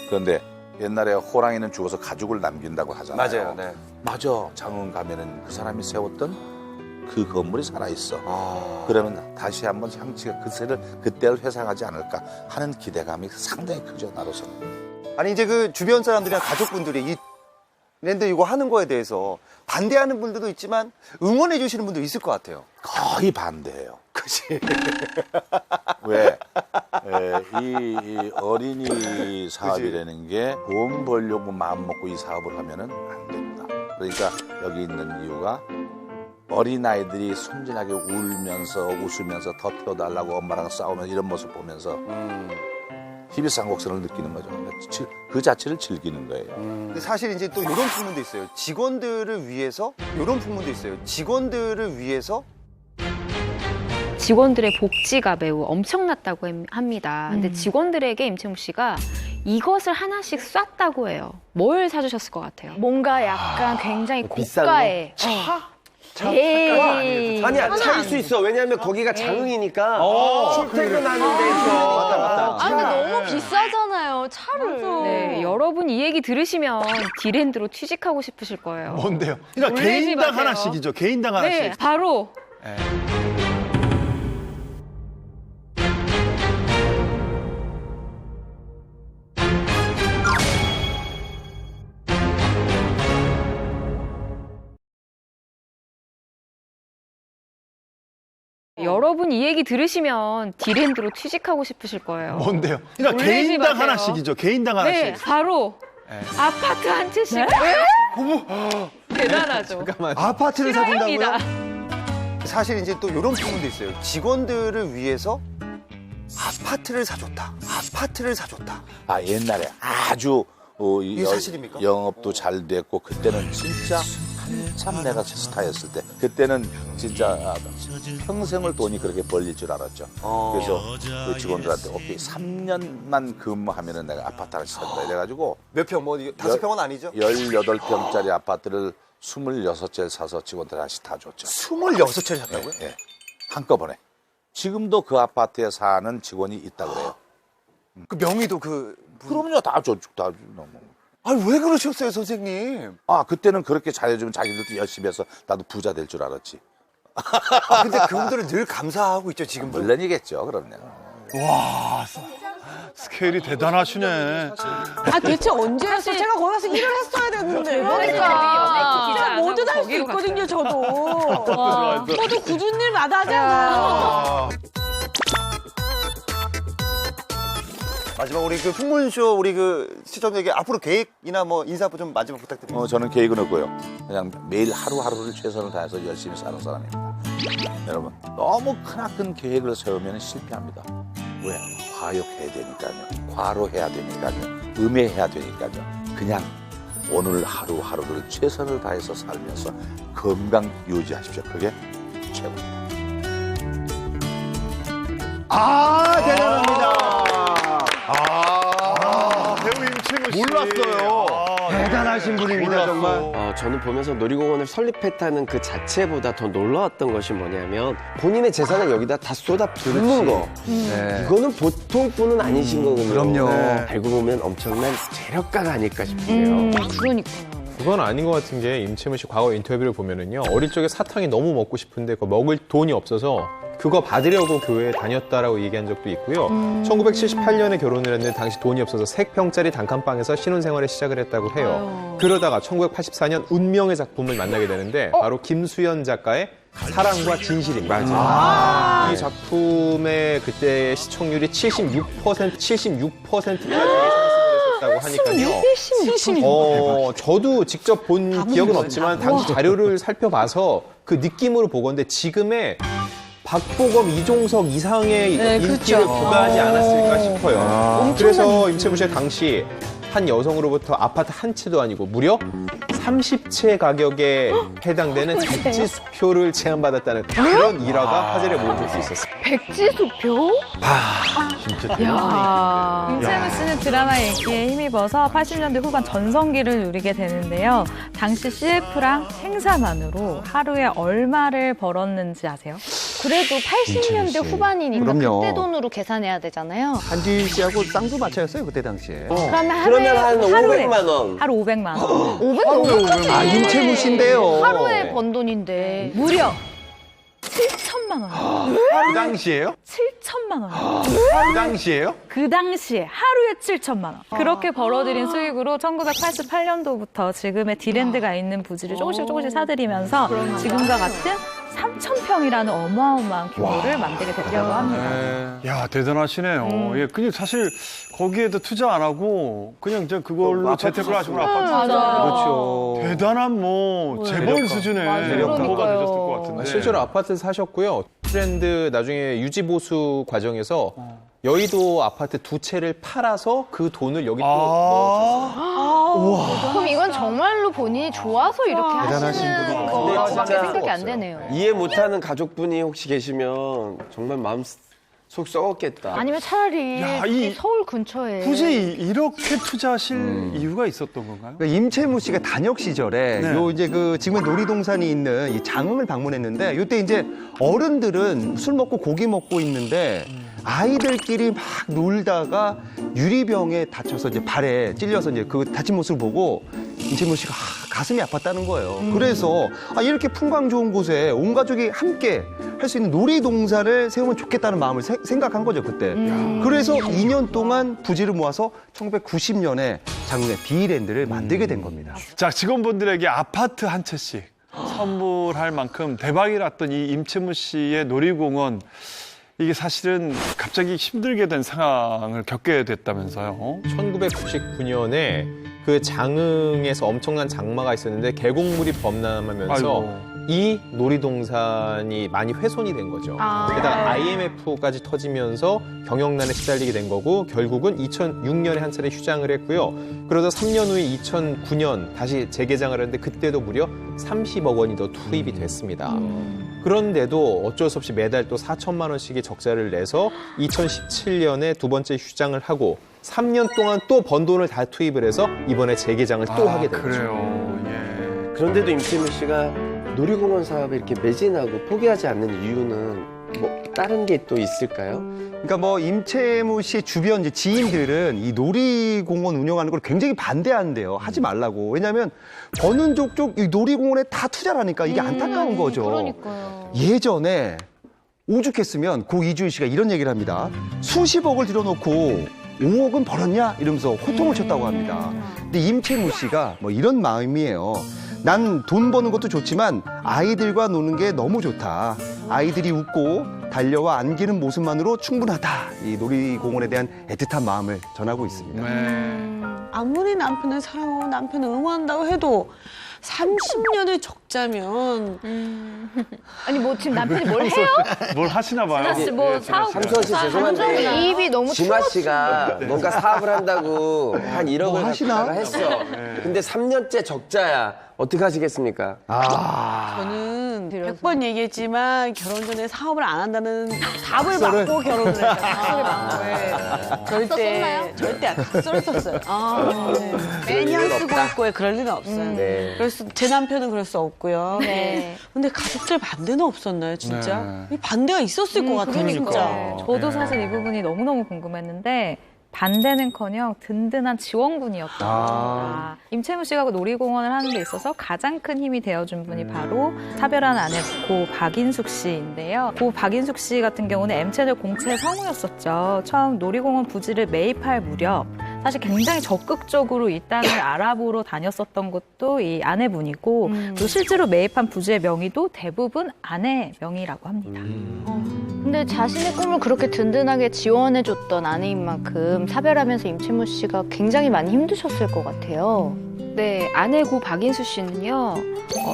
그런데 옛날에 호랑이는 죽어서 가죽을 남긴다고 하잖아요. 맞아요. 네. 맞아. 장흥 가면은 그 사람이 세웠던 그 건물이 살아있어. 그러면 다시 한번 향치가 그때를 회상하지 않을까 하는 기대감이 상당히 크죠, 나로서는. 아니, 이제 주변 사람들이나 가족분들이 랜드 이거 하는 거에 대해서 반대하는 분들도 있지만 응원해 주시는 분도 있을 것 같아요. 거의 반대해요. 그치. 왜? 이 어린이 사업이라는 게 돈 벌려고 마음 먹고 이 사업을 하면은 안 됩니다. 그러니까 여기 있는 이유가 어린아이들이 순진하게 울면서 웃으면서 더 태워달라고 엄마랑 싸우면 이런 모습 보면서 희비상곡선을 느끼는 거죠. 그 자체를 즐기는 거예요. 근데 사실 이제 또 이런 풍문도 있어요. 직원들을 위해서 직원들의 복지가 매우 엄청났다고 합니다. 근데 직원들에게 임채무 씨가 이것을 하나씩 쐈다고 해요. 뭘 사주셨을 것 같아요? 뭔가 약간 굉장히 비싼 고가의 차? 에이. 아니야, 차일 수 있어. 왜냐하면 거기가 장흥이니까 출퇴근하는 맞다, 데서. 맞다. 아, 근데 너무 비싸잖아요, 차를. 네, 여러분 이 얘기 들으시면 디랜드로 취직하고 싶으실 거예요. 뭔데요? 그러니까 놀라지 개인당 마세요. 하나씩이죠. 개인당 하나씩. 네, 바로 네. 여러분 이 얘기 들으시면 디랜드로 취직하고 싶으실 거예요. 뭔데요? 그러니까 놀라지 개인당 마세요. 하나씩이죠. 개인당 하나씩. 네, 바로 네. 아파트 한 채씩. 대단하죠. 아파트를 실화입니다. 사준다고요? 사실 이제 또 이런 부분도 있어요. 직원들을 위해서 아파트를 사줬다. 아파트를 사줬다. 아, 옛날에 아주 이게 사실입니까? 영업도 잘 됐고 그때는 진짜 한참 내가 스타였을 때 그때는 진짜 평생을 돈이 그렇게 벌릴 줄 알았죠. 그래서 그 직원들한테 오케이 3년만 근무하면은 내가 아파트 하나씩 산다 이래가지고 몇 평? 뭐 5평은 아니죠? 18평짜리 아파트를 26채를 사서 직원들 하나씩 다 줬죠. 26채를 샀다고요? 네. 한꺼번에. 지금도 그 아파트에 사는 직원이 있다 그래요. 그 명의도 그럼요. 다 너무. 아니, 왜 그러셨어요, 선생님? 아, 그때는 그렇게 잘해주면 자기들도 열심히 해서 나도 부자 될 줄 알았지. 아, 근데 그분들은 늘 감사하고 있죠, 지금도. 물론이겠죠, 그럼요. 와, 스케일이 대단하시네. 아, 대체 언제 했어? 제가 거기 가서 일을 했어야 됐는데. 그러니까. 진짜 뭐든 할 수 있거든요, 저도. 저도 굳은 일 마다하잖아. 마지막 우리 그 풍문쇼 우리 그 시청자에게 앞으로 계획이나 뭐 인사 좀 마지막 부탁드립니다. 저는 계획은 없고요. 그냥 매일 하루하루를 최선을 다해서 열심히 사는 사람입니다. 여러분, 너무 크나큰 계획을 세우면 실패합니다. 왜? 과욕해야 되니까요. 과로해야 되니까요. 음해해야 되니까요. 그냥 오늘 하루하루를 최선을 다해서 살면서 건강 유지하십시오. 그게 최고입니다. 대단합니다. 배우 임채무 씨. 몰랐어요. 대단하신 분입니다, 정말. 저는 보면서 놀이공원을 설립했다는 그 자체보다 더 놀라웠던 것이 뭐냐면 본인의 재산을 여기다 다 쏟아 붓는 거. 이거는 보통 분은 아니신 거거든요. 그럼요. 알고 보면 엄청난 재력가가 아닐까 싶네요. 그러니까요. 그건 아닌 것 같은 게 임채무 씨 과거 인터뷰를 보면은요. 어릴 적에 사탕이 너무 먹고 싶은데 그거 먹을 돈이 없어서 그거 받으려고 교회에 다녔다라고 얘기한 적도 있고요. 1978년에 결혼을 했는데 당시 돈이 없어서 3평짜리 단칸방에서 신혼생활을 시작을 했다고 해요. 그러다가 1984년 운명의 작품을 만나게 되는데 바로 김수연 작가의 사랑과 진실입니다. 이 작품의 그때 시청률이 76%까지 상승을 했었다고 하니까요. 저도 직접 본 기억은 없지만 당시 자료를 살펴봐서 그 느낌으로 보건데 지금의 박보검, 이종석 이상의 인기를 구가하지 않았을까 싶어요. 그래서 임채무 씨가 당시 한 여성으로부터 아파트 한 채도 아니고 무려 30채 가격에 해당되는 백지수표를 제안받았다는 그런 일화가 화제를 모은 적도 있었어요. 백지수표? 진짜 임채무 씨는 드라마 인기에 힘입어서 80년대 후반 전성기를 누리게 되는데요. 당시 CF랑 행사만으로 하루에 얼마를 벌었는지 아세요? 그래도 80년대 후반이니까 그럼요. 그때 돈으로 계산해야 되잖아요. 한지희 씨하고 쌍두마차였어요, 그때 당시에. 그러면 한 500만 원. 하루 500만 원. 500만 원. 임채무 씨인데요. 하루에 번 돈인데. 무려 7천만 원. 그 당시에요? 7천만 원. 그 당시에요? 그 당시에 하루에 7천만 원. 그렇게 벌어들인 수익으로 1988년도부터 지금의 디랜드가 있는 부지를 조금씩 사들이면서 지금과 같은 3,000평이라는 어마어마한 규모를 만들게 됐다고 합니다. 야, 대단하시네요. 예, 그냥 사실 거기에도 투자 안 하고 그냥 이제 그걸로 재테크를 하시고 아파트. 그렇죠. 대단한 뭐 재벌 수준의 규모가 되셨을 것 같은데. 실제로 아파트 사셨고요. 트렌드 나중에 유지보수 과정에서 여의도 아파트 2채를 팔아서 그 돈을 여기 또 넣어줬어요. 그럼 이건 정말로 본인이 좋아서 이렇게 하시는 거밖에 생각이 안 되네요. 이해 못하는 가족분이 혹시 계시면 정말 마음 속 썩었겠다. 아니면 차라리 야, 서울 근처에 굳이 이렇게 투자하실 이유가 있었던 건가요? 그러니까 임채무 씨가 단역 시절에 네. 요 이제 그 지금의 놀이동산이 있는 이 장흥을 방문했는데 이때 이제 어른들은 술 먹고 고기 먹고 있는데 아이들끼리 막 놀다가 유리병에 다쳐서 이제 발에 찔려서 이제 그 다친 모습을 보고 임채무 씨가 가슴이 아팠다는 거예요. 그래서 이렇게 풍광 좋은 곳에 온 가족이 함께 할 수 있는 놀이동산을 세우면 좋겠다는 마음을 생각한 거죠, 그때. 그래서 2년 동안 부지를 모아서 1990년에 장흥의 디랜드를 만들게 된 겁니다. 자, 직원분들에게 아파트 한 채씩 선물할 만큼 대박이 났던 이 임채무 씨의 놀이공원, 이게 사실은 갑자기 힘들게 된 상황을 겪게 됐다면서요. 1999년에 그 장흥에서 엄청난 장마가 있었는데 계곡물이 범람하면서 아이고. 이 놀이동산이 많이 훼손이 된 거죠. 게다가 IMF까지 터지면서 경영난에 시달리게 된 거고 결국은 2006년에 한 차례 휴장을 했고요. 그러다 3년 후에 2009년 다시 재개장을 했는데 그때도 무려 30억 원이 더 투입이 됐습니다. 그런데도 어쩔 수 없이 매달 또 4천만 원씩의 적자를 내서 2017년에 두 번째 휴장을 하고 3년 동안 또 번 돈을 다 투입을 해서 이번에 재개장을 또 하게 된 거죠. 그래요. 예. 그런데도 임채무 씨가 놀이공원 사업에 이렇게 매진하고 포기하지 않는 이유는 뭐 다른 게 또 있을까요? 그러니까 뭐 임채무 씨의 주변 이제 지인들은 이 놀이공원 운영하는 걸 굉장히 반대한대요. 하지 말라고. 왜냐하면 버는 족족 이 놀이공원에 다 투자를 하니까 이게 안타까운 거죠. 그러니까요. 예전에 오죽했으면 고 이주일 씨가 이런 얘기를 합니다. 수십억을 들여놓고 5억은 벌었냐? 이러면서 호통을 쳤다고 합니다. 근데 임채무 씨가 뭐 이런 마음이에요. 난 돈 버는 것도 좋지만 아이들과 노는 게 너무 좋다. 아이들이 웃고 달려와 안기는 모습만으로 충분하다. 이 놀이공원에 대한 애틋한 마음을 전하고 있습니다. 아무리 남편을 사랑하고 남편을 응원한다고 해도 30년의 적자면 아니 뭐 지금 남편이 뭘 해요? 뭘 하시나 봐요. 진아 씨 뭐 사업 삼선 씨 죄송한데 이입이 너무 진화 씨가 뭔가 사업을 한다고 한 1억을 뭐 하시나? 했어. 근데 3년째 적자야. 어떻게 하시겠습니까? 저는 100번 얘기했지만 결혼 전에 사업을 안 한다는 답을 받고 결혼을 했어요. 답을 받고. 절대 안 썼어요. 네. 매년 쓰고 있고 그럴 리는 없어요. 네. 그래서 제 남편은 그럴 수 없고요. 네. 근데 가족들 반대는 없었나요, 진짜? 이 반대가 있었을 것 같아요, 진짜. 저도 사실 이 부분이 너무너무 궁금했는데 반대는커녕 든든한 지원군이었던 겁니다. 임채무 씨가 놀이공원을 하는 데 있어서 가장 큰 힘이 되어준 분이 바로 사별한 아내 고 박인숙 씨인데요. 고 박인숙 씨 같은 경우는 M채널 공채 성우였었죠. 처음 놀이공원 부지를 매입할 무렵 사실 굉장히 적극적으로 이 땅을 알아보러 다녔었던 것도 이 아내분이고 또 실제로 매입한 부지의 명의도 대부분 아내 명의라고 합니다. 근데 자신의 꿈을 그렇게 든든하게 지원해줬던 아내인 만큼 사별하면서 임채무 씨가 굉장히 많이 힘드셨을 것 같아요. 네, 아내 고 박인수 씨는요,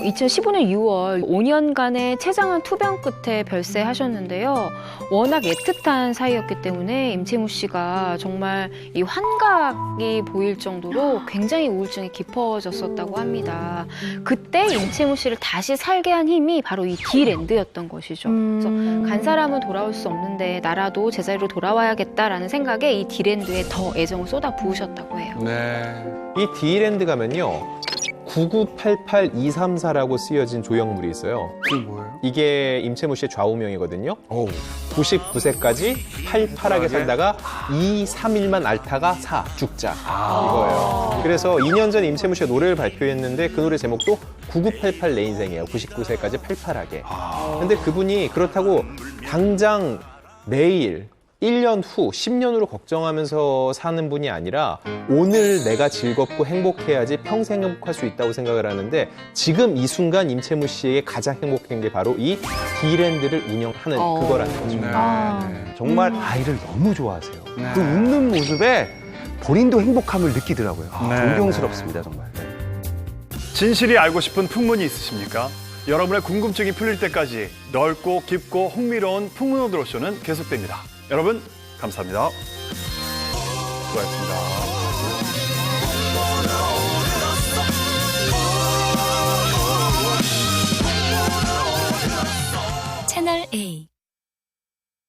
2015년 6월 5년간의 최장한 투병 끝에 별세하셨는데요. 워낙 애틋한 사이였기 때문에 임채무 씨가 정말 이 환각이 보일 정도로 굉장히 우울증이 깊어졌었다고 합니다. 그때 임채무 씨를 다시 살게 한 힘이 바로 이 디랜드였던 것이죠. 그래서 간 사람은 돌아올 수 없는데 나라도 제자리로 돌아와야겠다라는 생각에 이 디랜드에 더 애정을 쏟아 부으셨다고 해요. 네. 이 디랜드 가면요. 9988234라고 쓰여진 조형물이 있어요. 그게 뭐예요? 이게 임채무 씨의 좌우명이거든요. 99세까지 팔팔하게 살다가 2, 3일만 앓다가 죽자. 이거예요. 그래서 2년 전에 임채무 씨가 노래를 발표했는데 그 노래 제목도 9988 내 인생이에요. 99세까지 팔팔하게. 근데 그분이 그렇다고 당장 내일 1년 후, 10년으로 걱정하면서 사는 분이 아니라 오늘 내가 즐겁고 행복해야지 평생 행복할 수 있다고 생각을 하는데 지금 이 순간 임채무 씨에게 가장 행복한 게 바로 이 디랜드를 운영하는 그거라는 거죠. 정말 아이를 너무 좋아하세요. 그 웃는 모습에 본인도 행복함을 느끼더라고요. 존경스럽습니다, 정말. 진실이 알고 싶은 풍문이 있으십니까? 여러분의 궁금증이 풀릴 때까지 넓고 깊고 흥미로운 풍문오드로쇼는 계속됩니다. 여러분 감사합니다. 수고하셨습니다.